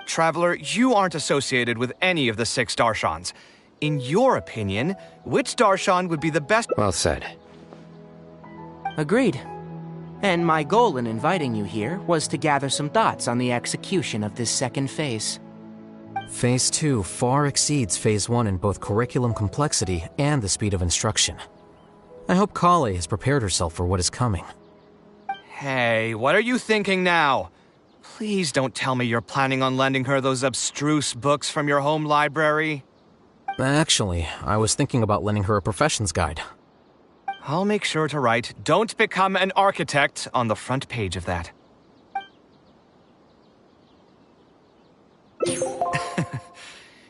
Traveler, you aren't associated with any of the 6 darshans. In your opinion, which darshan would be the best? Well said. agreed. And my goal in inviting you here was to gather some thoughts on the execution of this second phase. Phase 2 far exceeds Phase 1 in both curriculum complexity and the speed of instruction. I hope Kale has prepared herself for what is coming. Hey, what are you thinking now? Please don't tell me you're planning on lending her those abstruse books from your home library. Actually, I was thinking about lending her a professions guide. I'll make sure to write, "Don't become an architect," on the front page of that.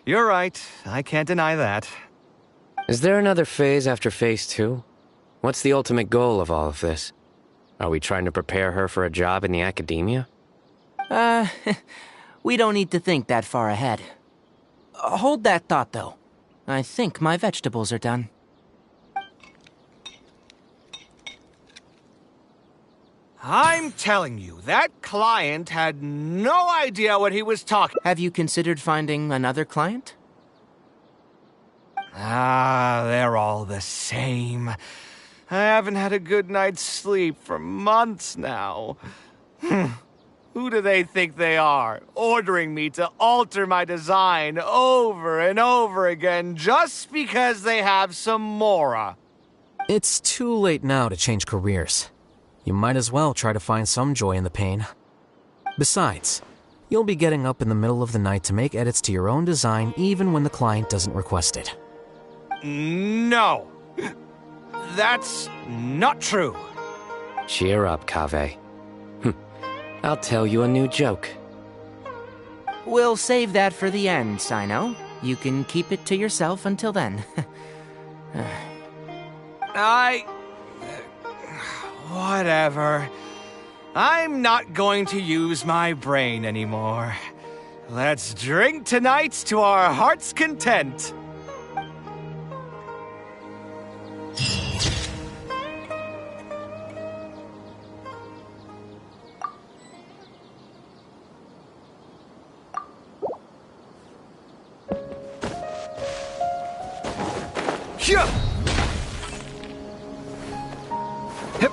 You're right. I can't deny that. Is there another phase after Phase 2? What's the ultimate goal of all of this? Are we trying to prepare her for a job in the academia? We don't need to think that far ahead. Hold that thought, though. I think my vegetables are done. I'm telling you, that client had no idea what he was talking. Have you considered finding another client? They're all the same. I haven't had a good night's sleep for months now. Who do they think they are, ordering me to alter my design over and over again just because they have some mora? It's too late now to change careers. You might as well try to find some joy in the pain. Besides, you'll be getting up in the middle of the night to make edits to your own design even when the client doesn't request it. No. That's not true. Cheer up, Kaveh. I'll tell you a new joke. We'll save that for the end, Sino. You can keep it to yourself until then. Whatever. I'm not going to use my brain anymore. Let's drink tonight to our heart's content. Hyah! Hip.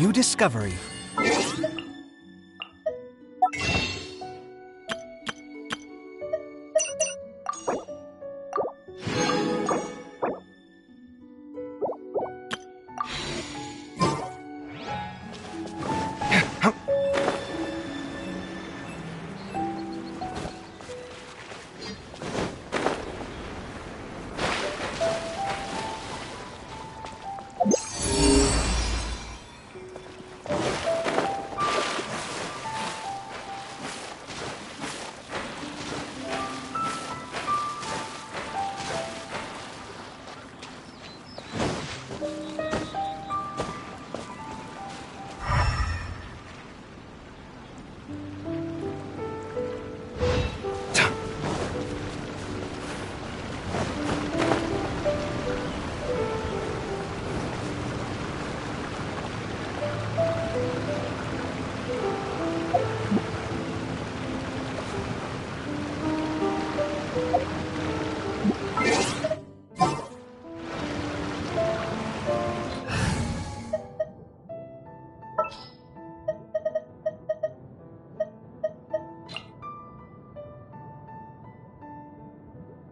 New discovery.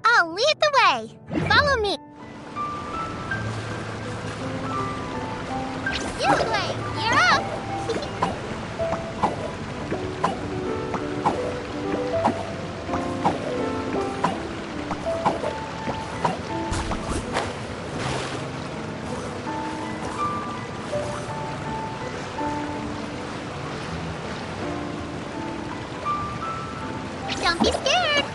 I'll lead the way. Follow me. Xenoblade, you're up. Don't be scared.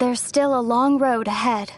There's still a long road ahead.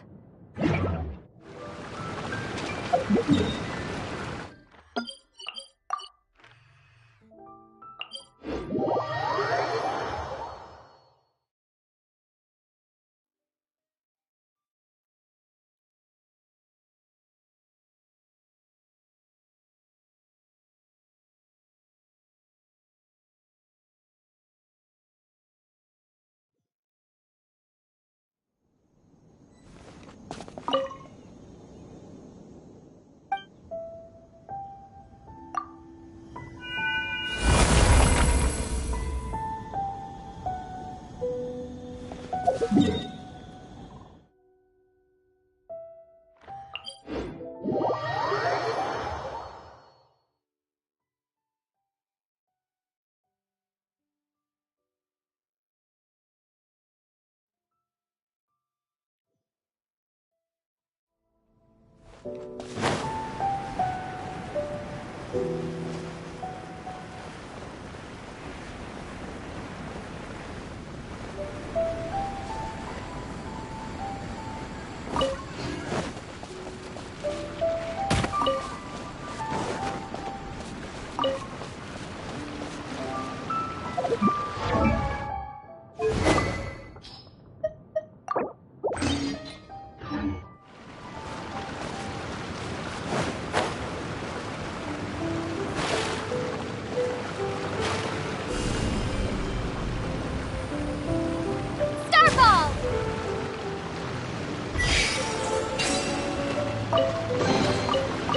Starfall!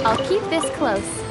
I'll keep this close.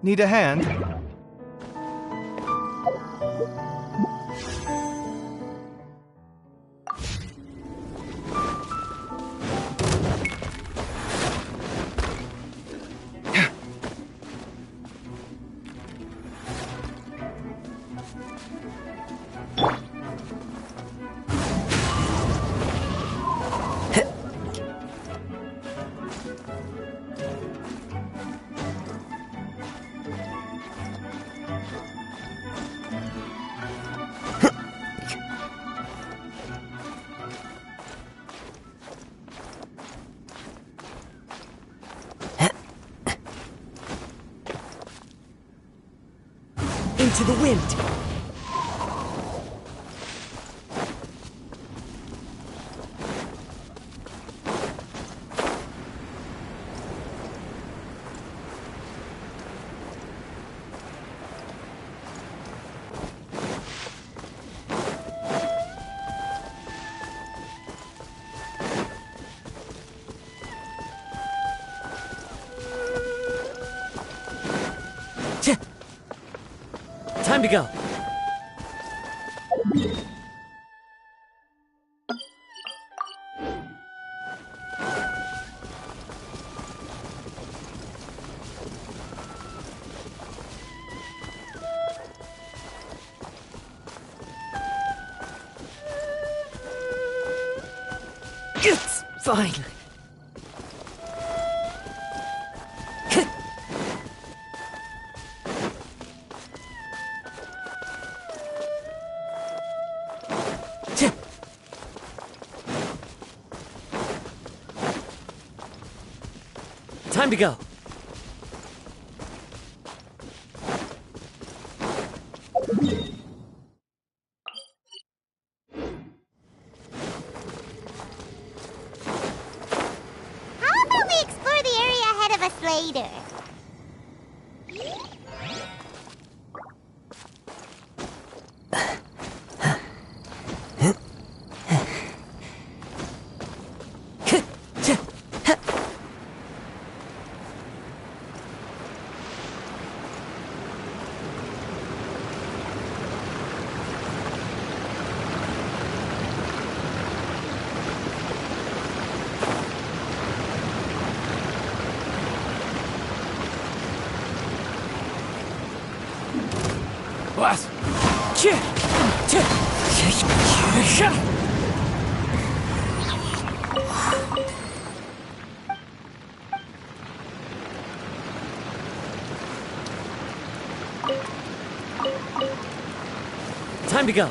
Need a hand? Into the wind! Time to go. It's fine. Time to go. How about we explore the area ahead of us later? What? Time to go.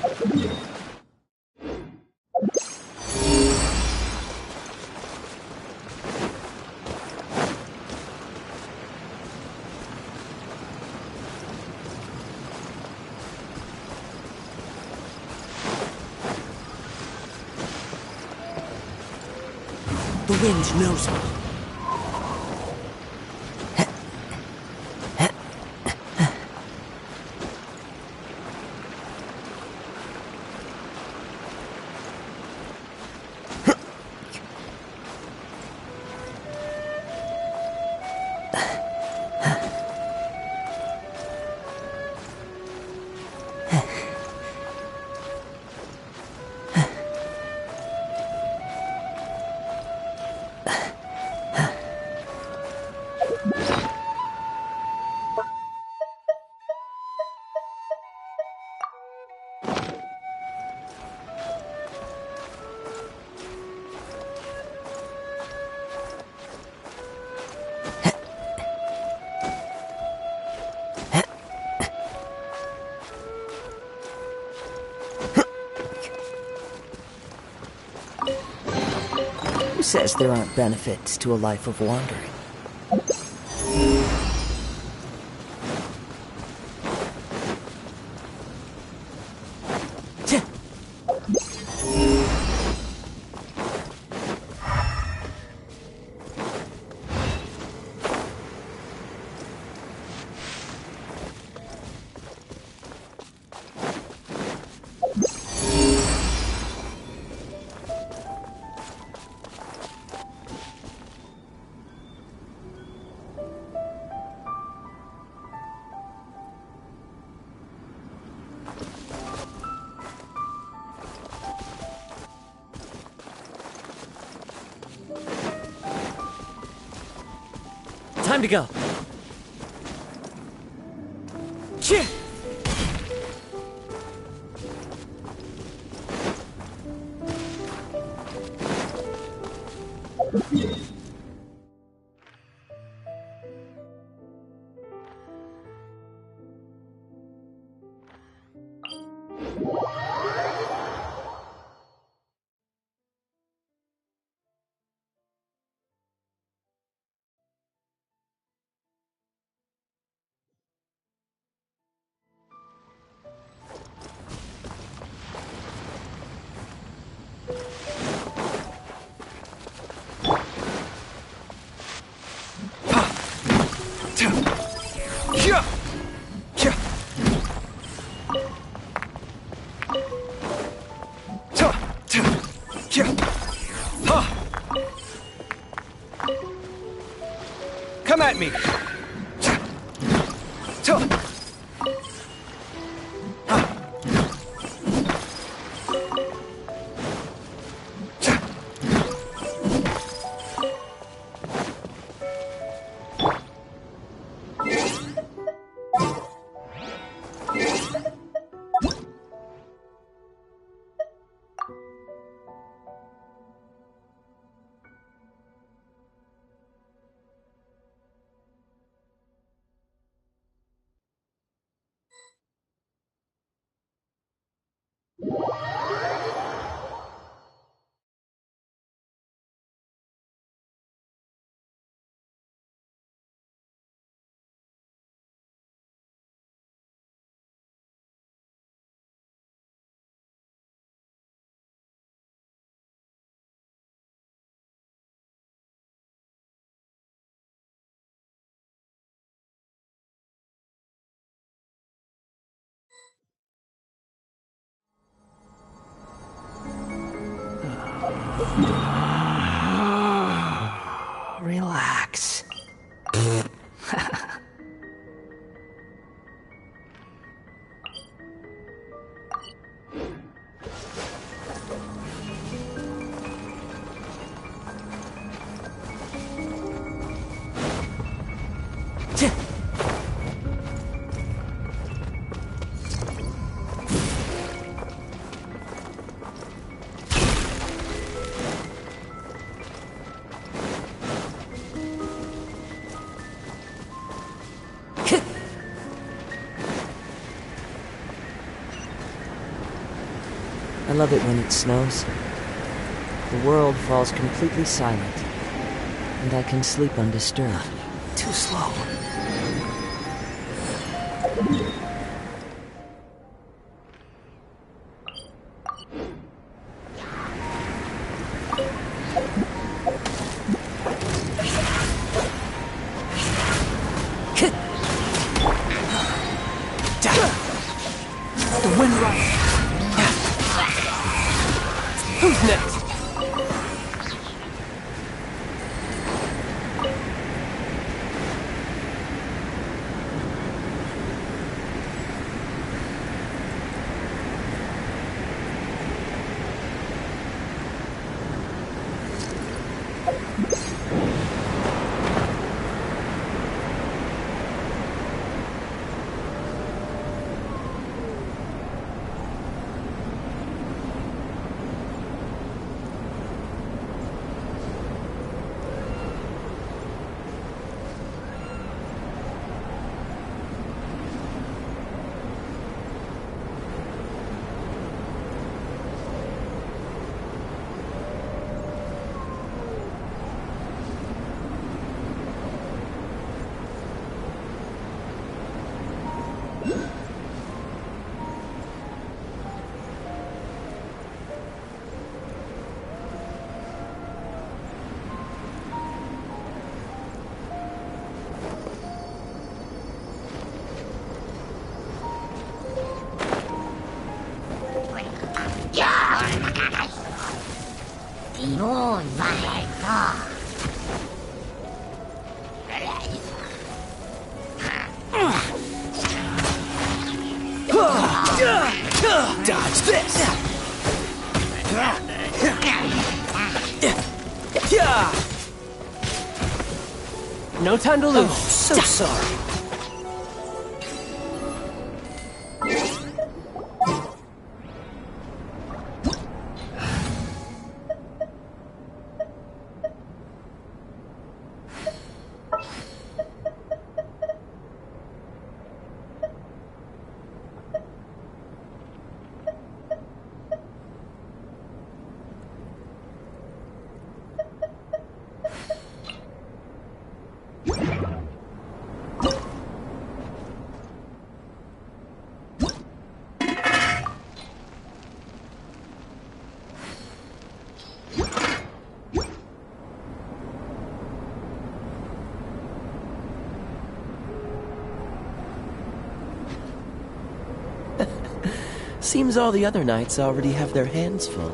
The wind knows me. Who says there aren't benefits to a life of wandering? Time to go. Cheer! Come at me! Relax. I love it when it snows. The world falls completely silent, and I can sleep undisturbed. Too slow. The wind rises. Who's next? Oh my god. Dodge this! No time to lose. Oh, so sorry. Seems all the other knights already have their hands full.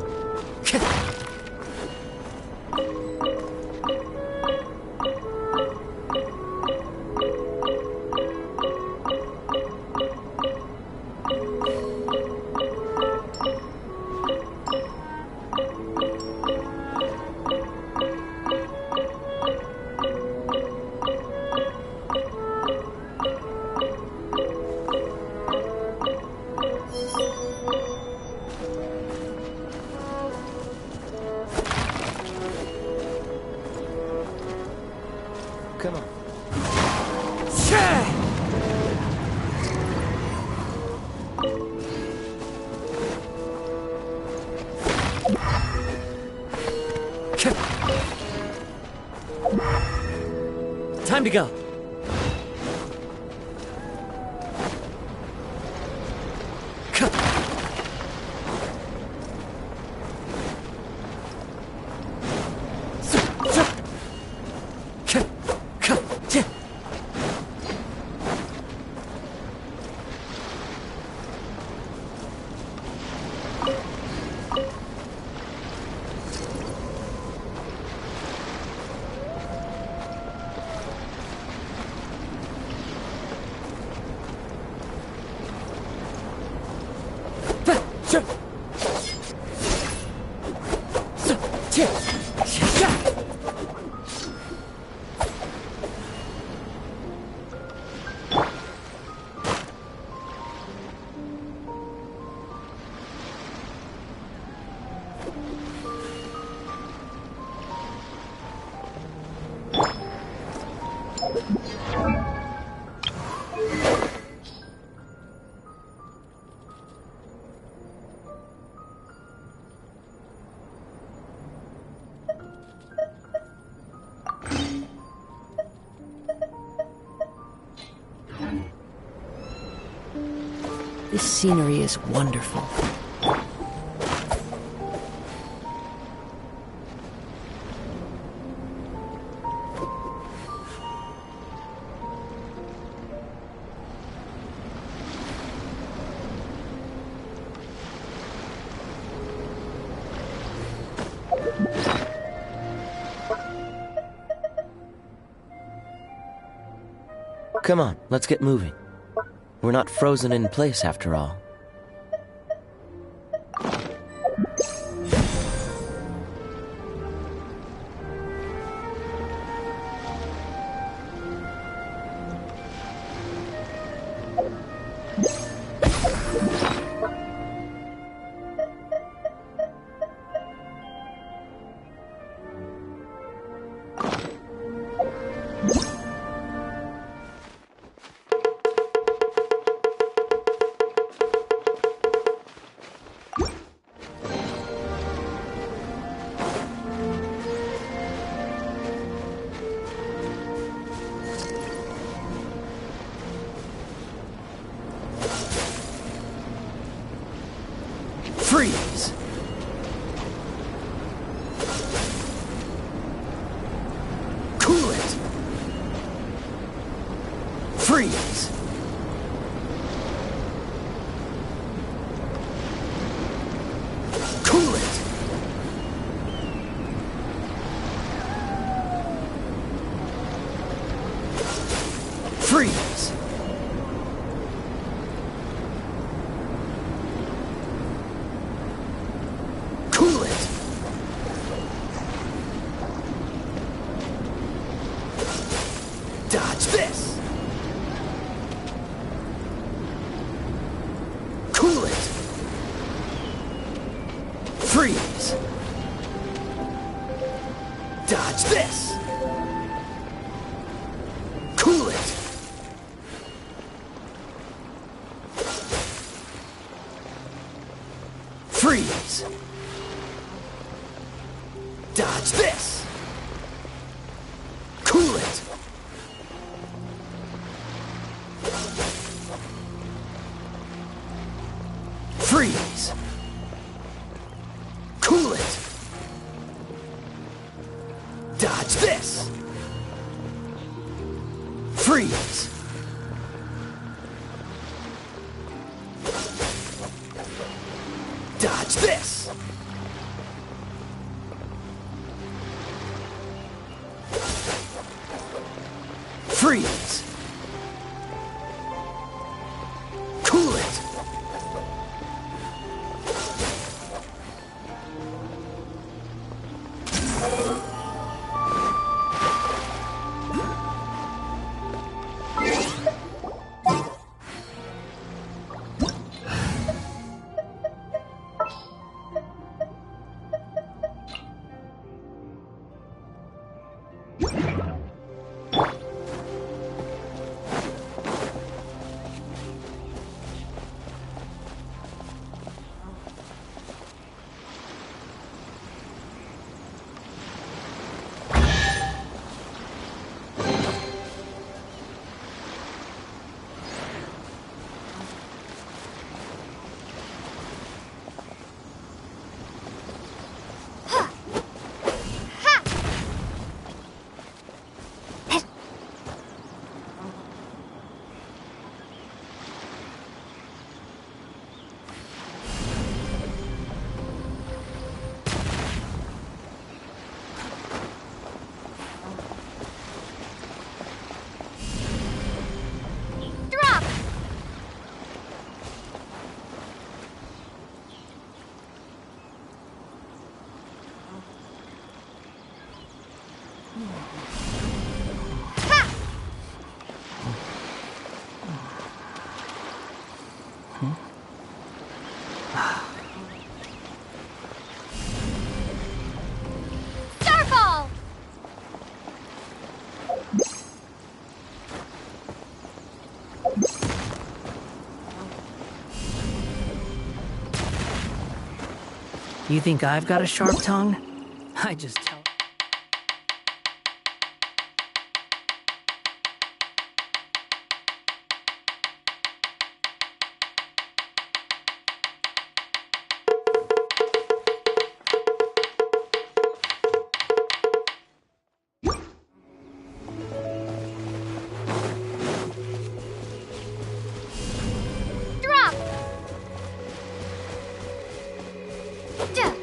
Come on. Time to go. This scenery is wonderful. Come on, let's get moving. We're not frozen in place after all. Freeze! Cool it! Freeze! Cool it! Freeze! Cool it! this! Cool it! Freeze! Dodge this! Cool it! Freeze! Dodge this! Cool it! Freeze! Cool it! Dodge this! Freeze! Dodge this! Freeze! Cool it! Starfall! You think I've got a sharp tongue? I just tell. Drop! Duh.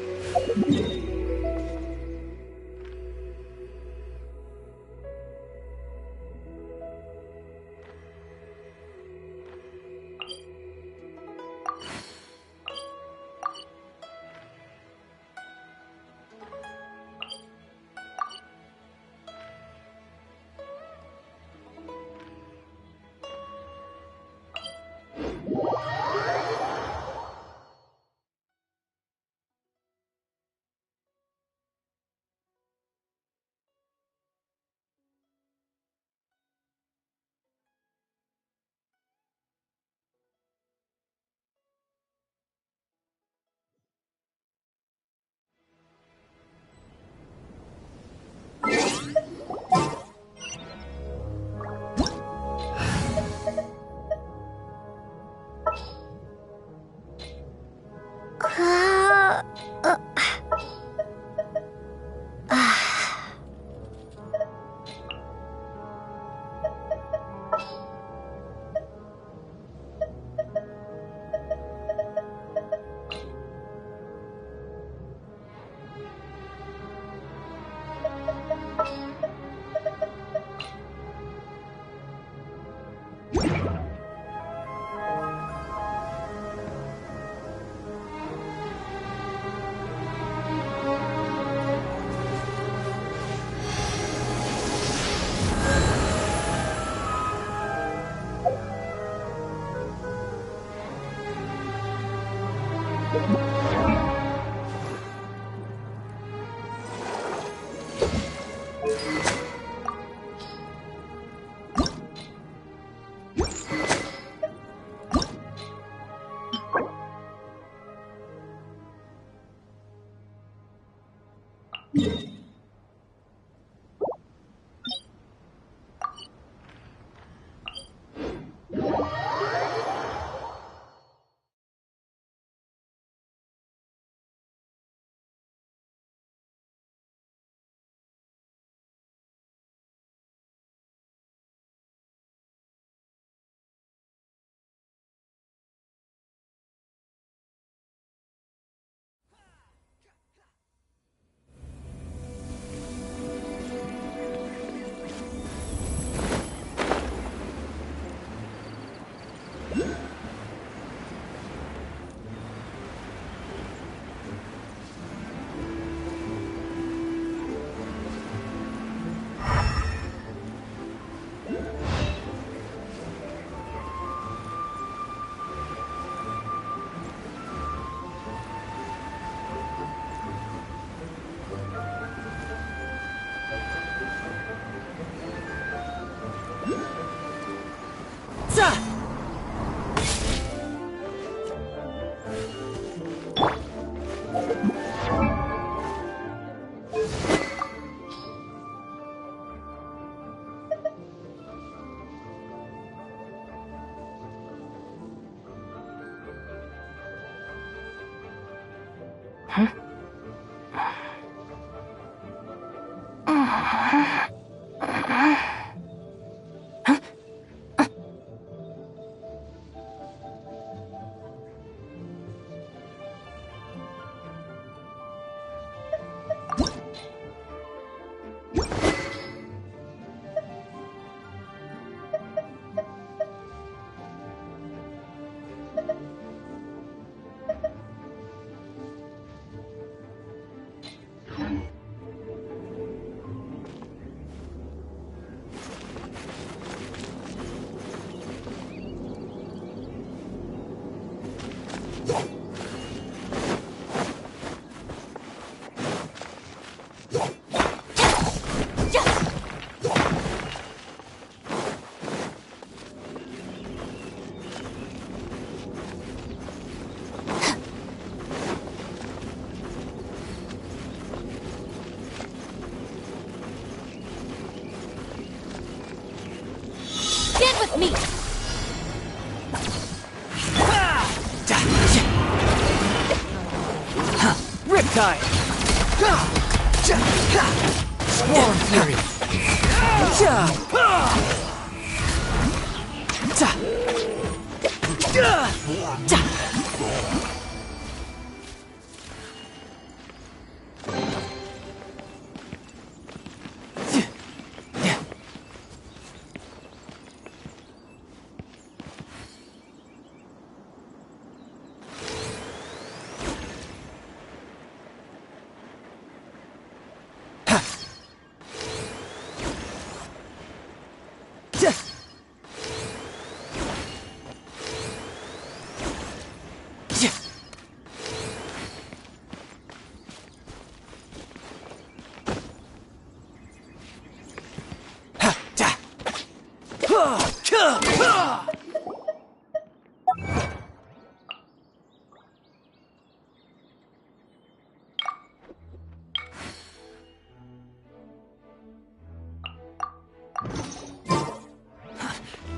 Get with me! Riptide! Swarm Fury!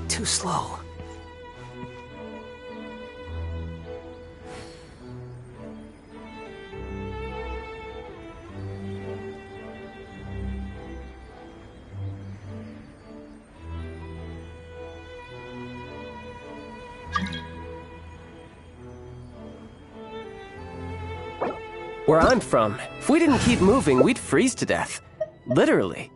Too slow. Where I'm from, if we didn't keep moving, we'd freeze to death. Literally.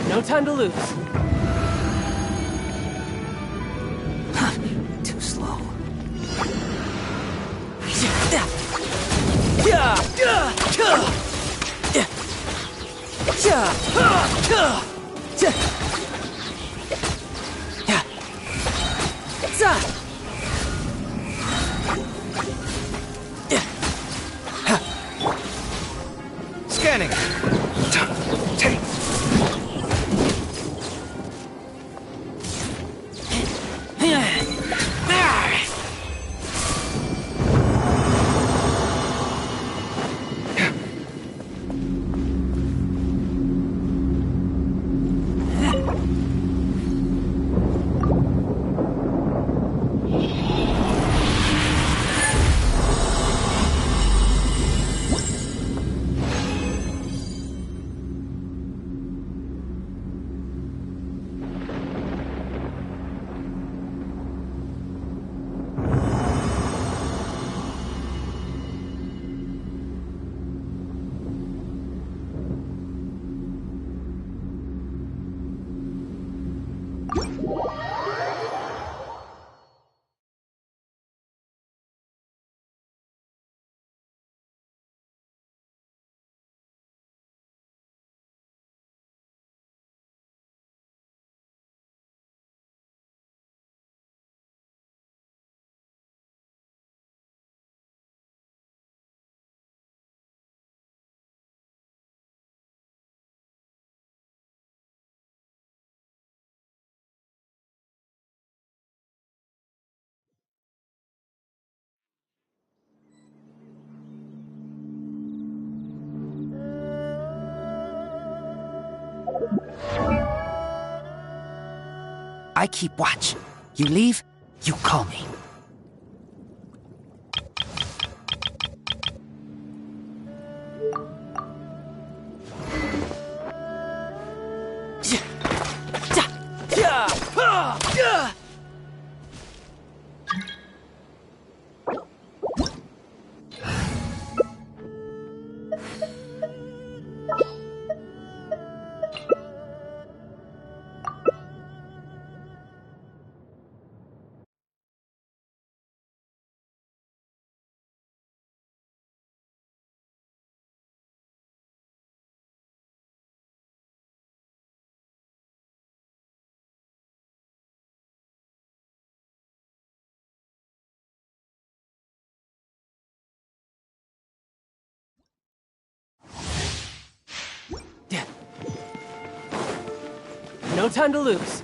No time to lose. Too slow. Scanning. Take. I keep watch. You leave, you call me. No time to lose.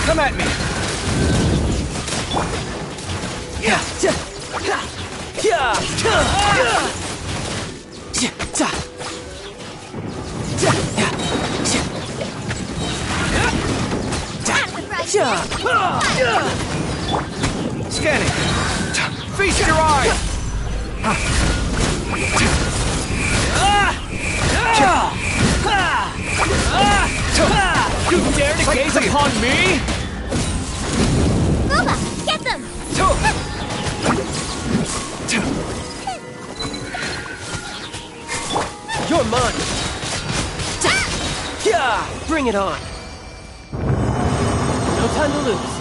Come at me! Scanning! Feast your eyes! You dare to gaze upon me? Booba, get them! You're mine. Bring it on. No time to lose.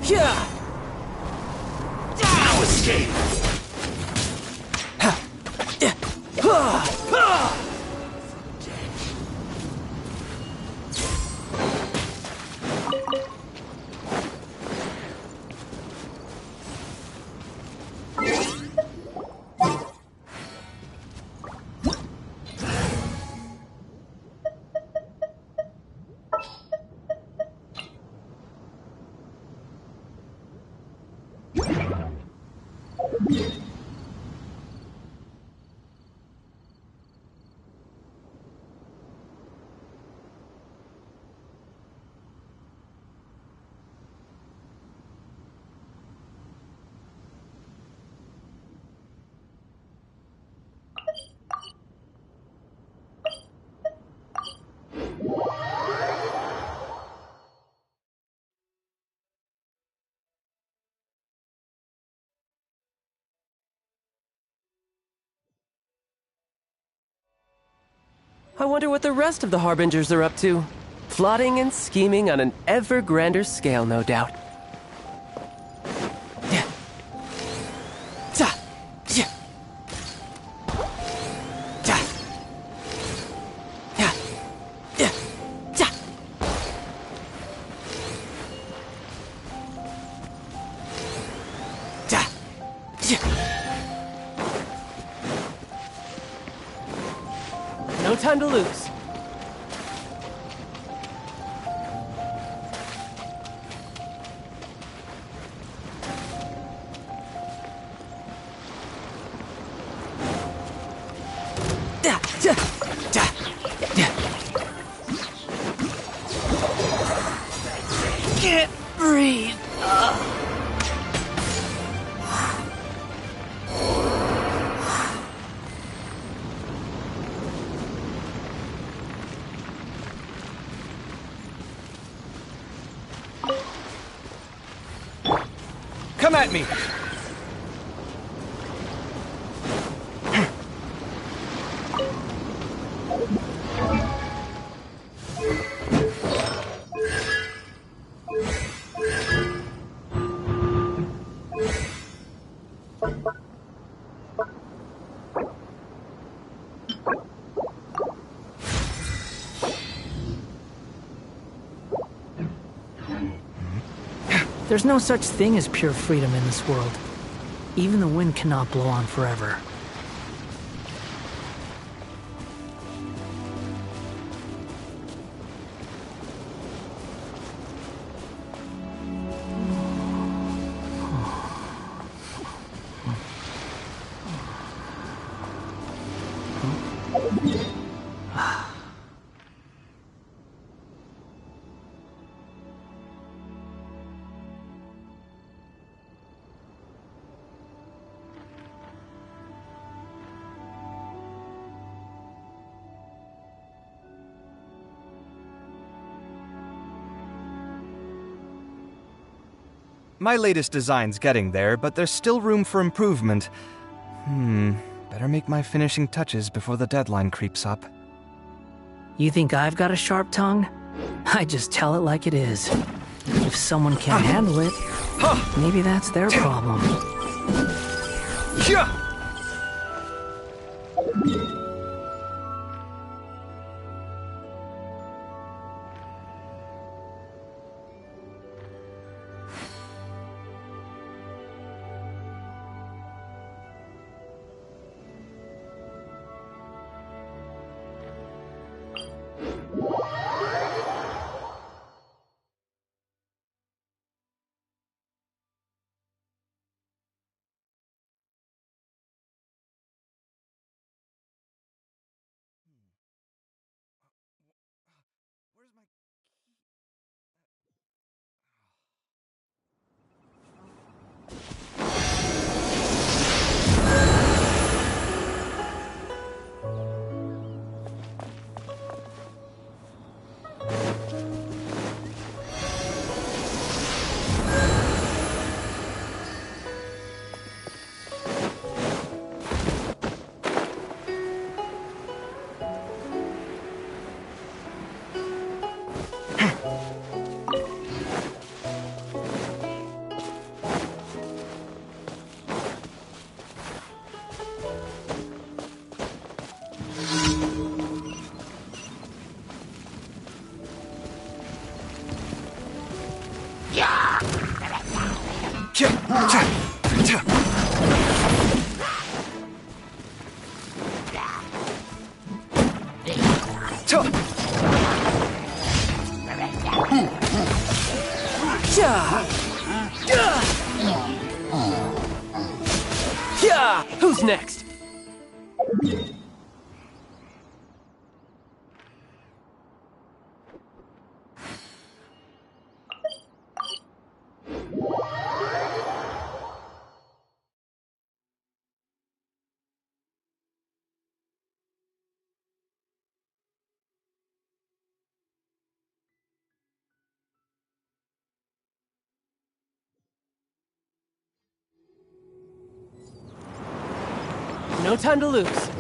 Yeah! Now escape! I wonder what the rest of the Harbingers are up to. Plotting and scheming on an ever grander scale, no doubt. No time to lose. Can't breathe. Come at me! There's no such thing as pure freedom in this world. Even the wind cannot blow on forever. My latest design's getting there, but there's still room for improvement. Better make my finishing touches before the deadline creeps up. You think I've got a sharp tongue? I just tell it like it is. If someone can't handle it, maybe that's their problem. Yeah! Who's next? No time to lose.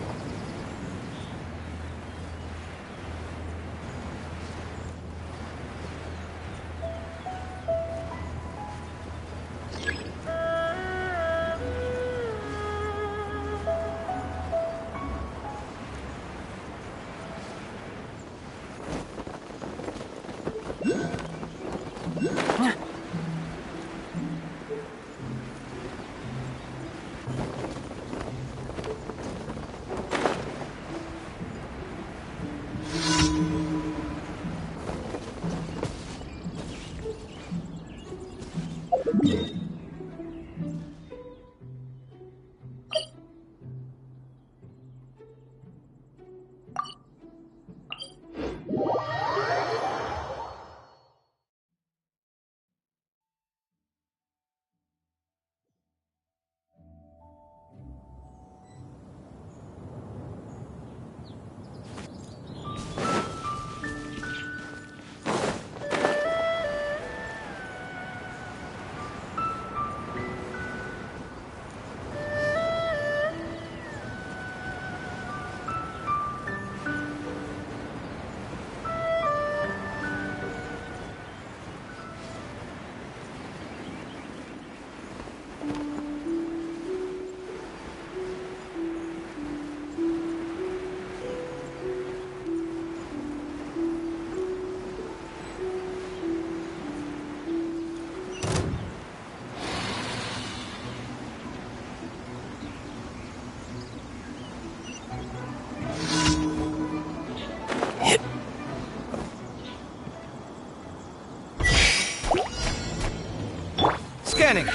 Scanning.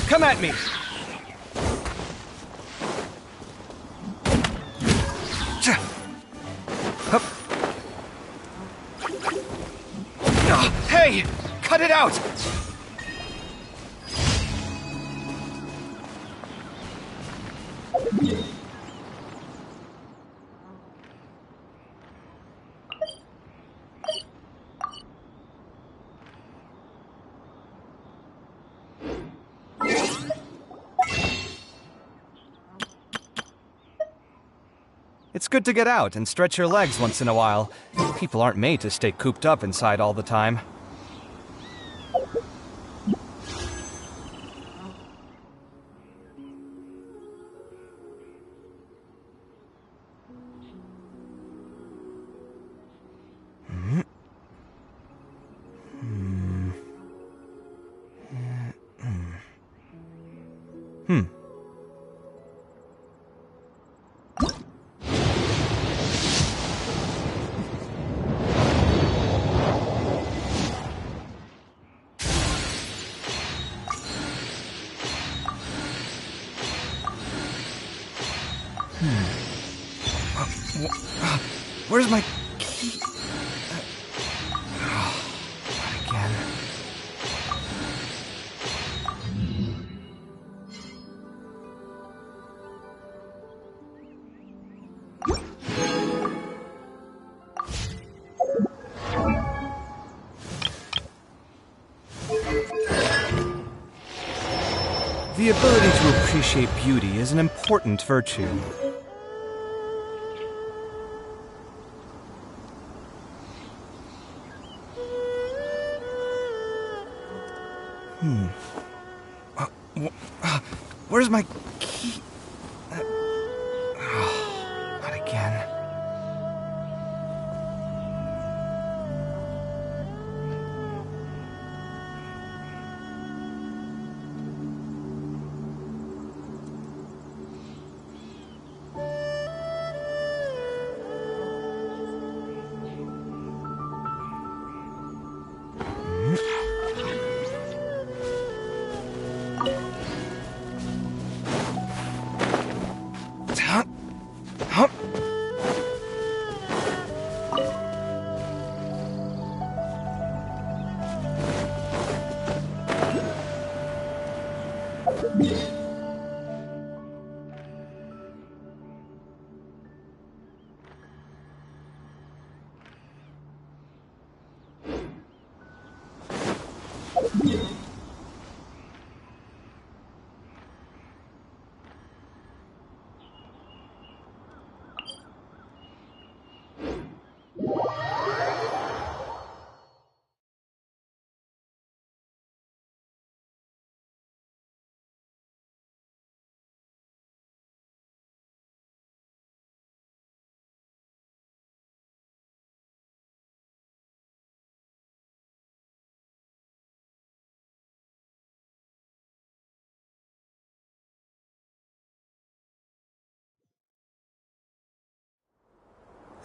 Come at me. Hey, cut it out. It's good to get out and stretch your legs once in a while. People aren't made to stay cooped up inside all the time. Where's my key? Not again. The ability to appreciate beauty is an important virtue. Where's my key?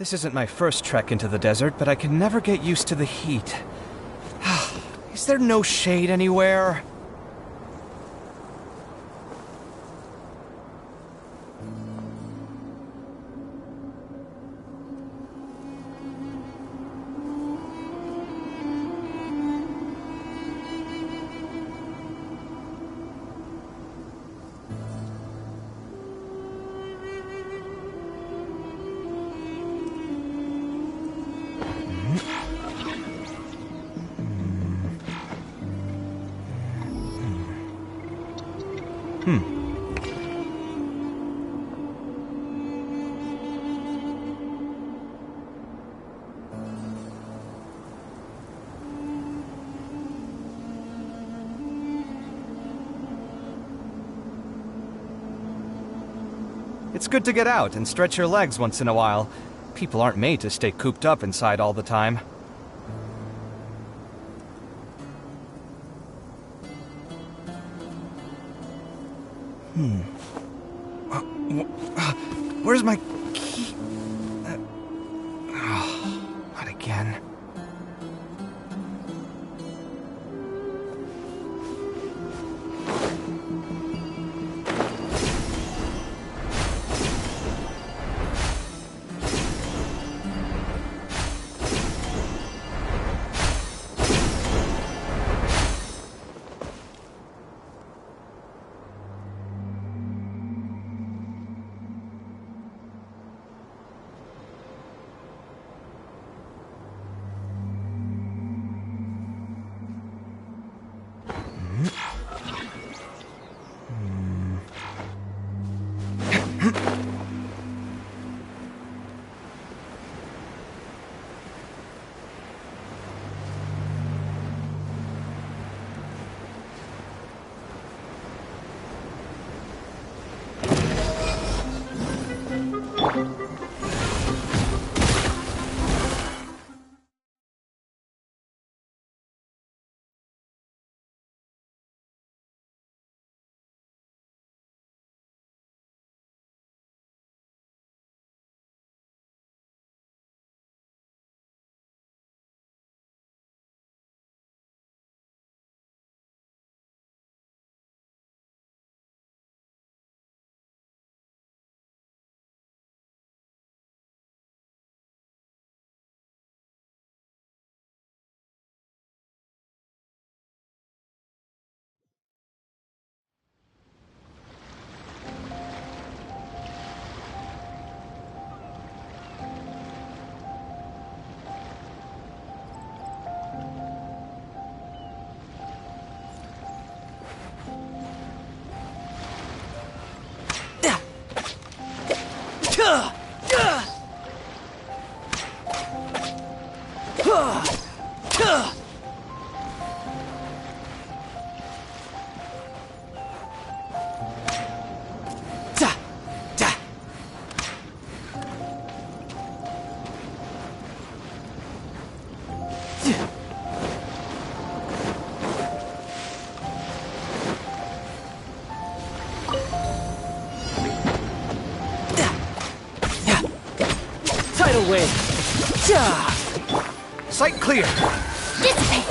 This isn't my first trek into the desert, but I can never get used to the heat. Is there no shade anywhere? It's good to get out and stretch your legs once in a while. People aren't made to stay cooped up inside all the time. Where's my key? Not again. Tidal wave. Sight clear. Dissipate.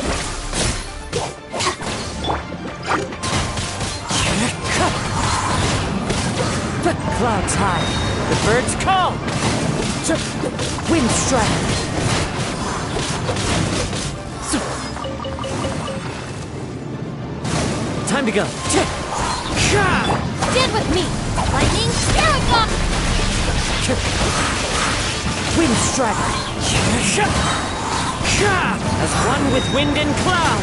The clouds high. The birds call. Wind strike. Time to go. Stand with me. Lightning, Paragon. Wind strike. As one with wind and cloud.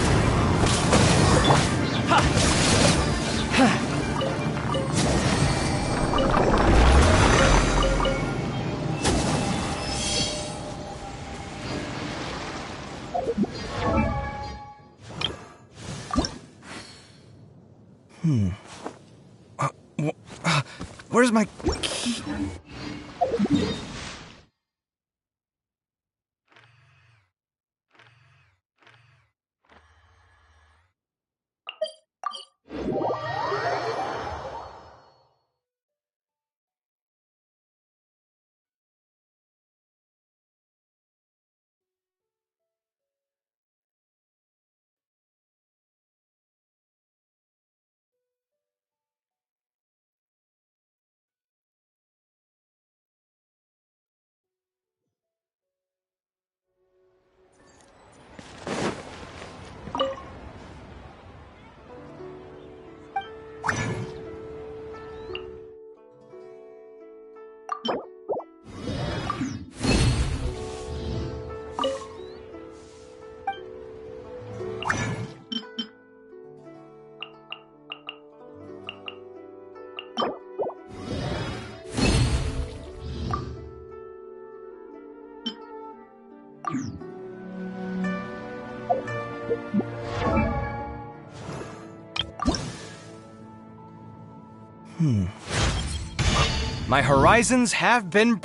Where's my key? My horizons have been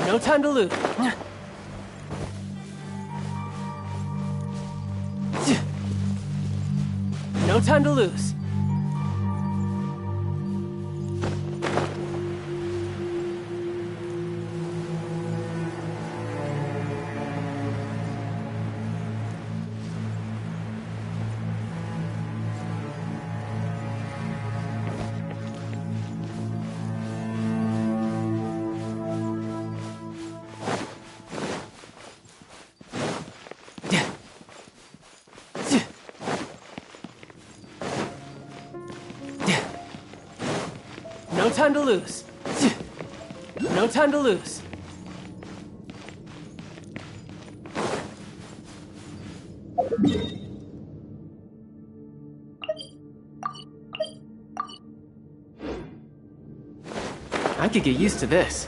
No time to lose. No time to lose. No time to lose. No time to lose. I could get used to this.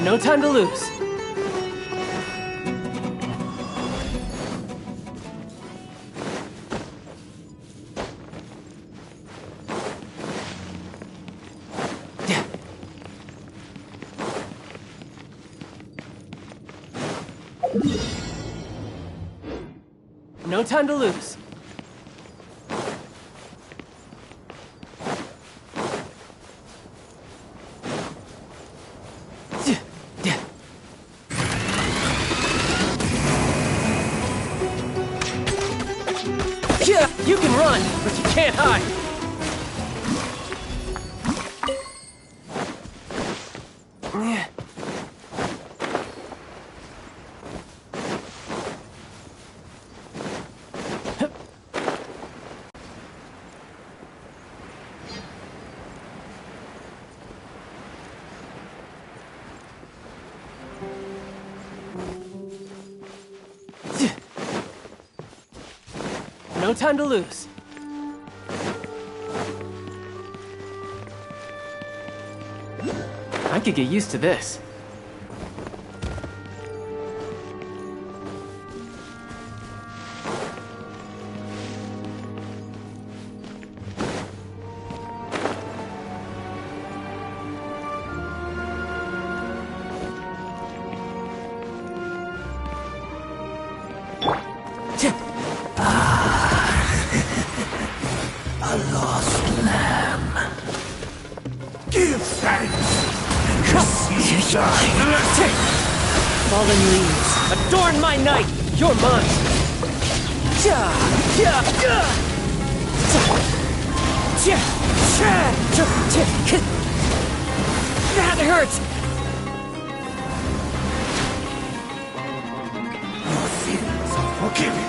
No time to lose. No time to lose. You can run, but you can't hide. No time to lose. I could get used to this. A lost lamb. Give thanks and receive thine. Fallen leaves, adorn my night. You're mine. That hurts. Your sins are forgiven.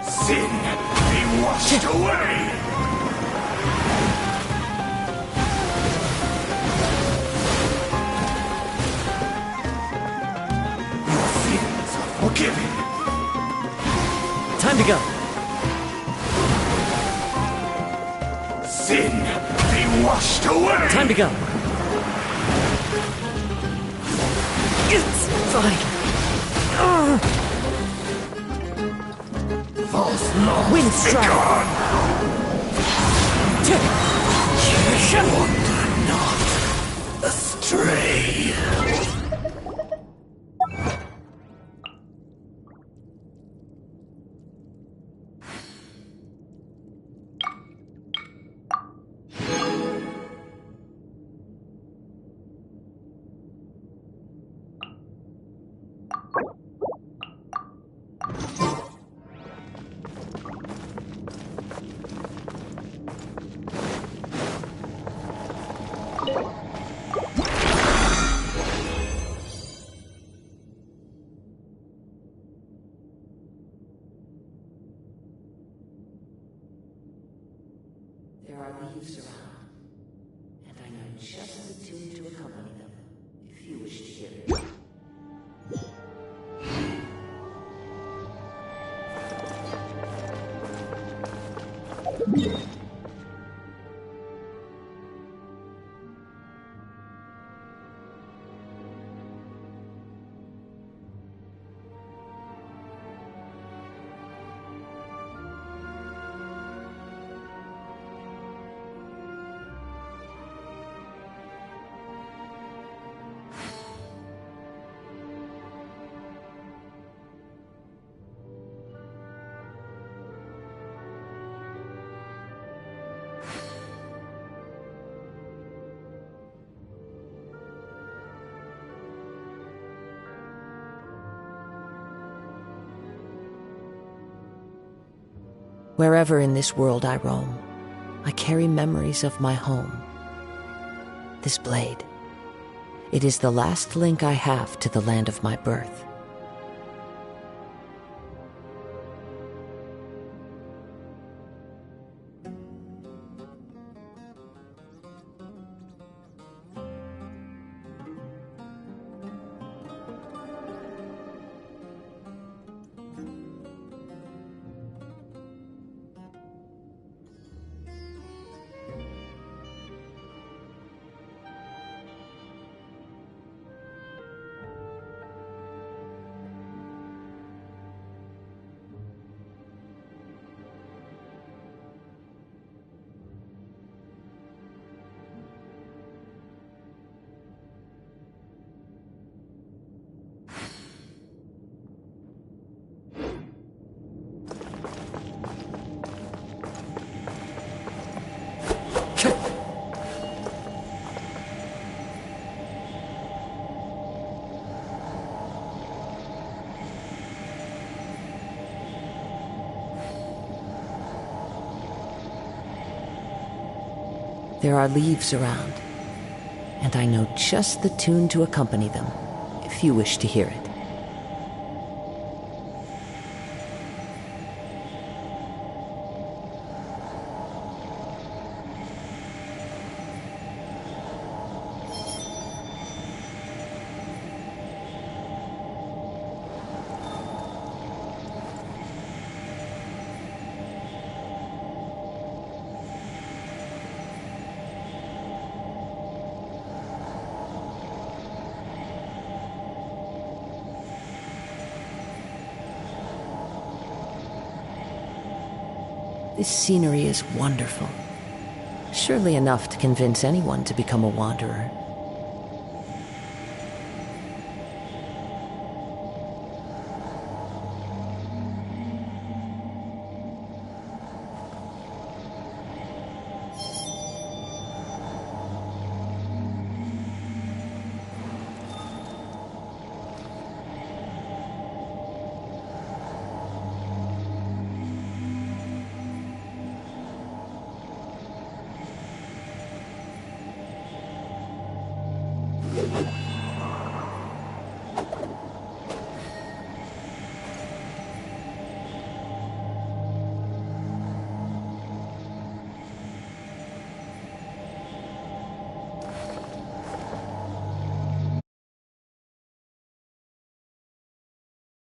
Sin be washed away! Your sins are forgiven. Time to go. Sin be washed away! Time to go. It's fine. False laws Wind strike. Wander not astray. There are leaves around, and I know just the tune to accompany them, if you wish to hear it. Wherever in this world I roam, I carry memories of my home. This blade, it is the last link I have to the land of my birth. There are leaves around, and I know just the tune to accompany them, if you wish to hear it. This scenery is wonderful. Surely enough to convince anyone to become a wanderer.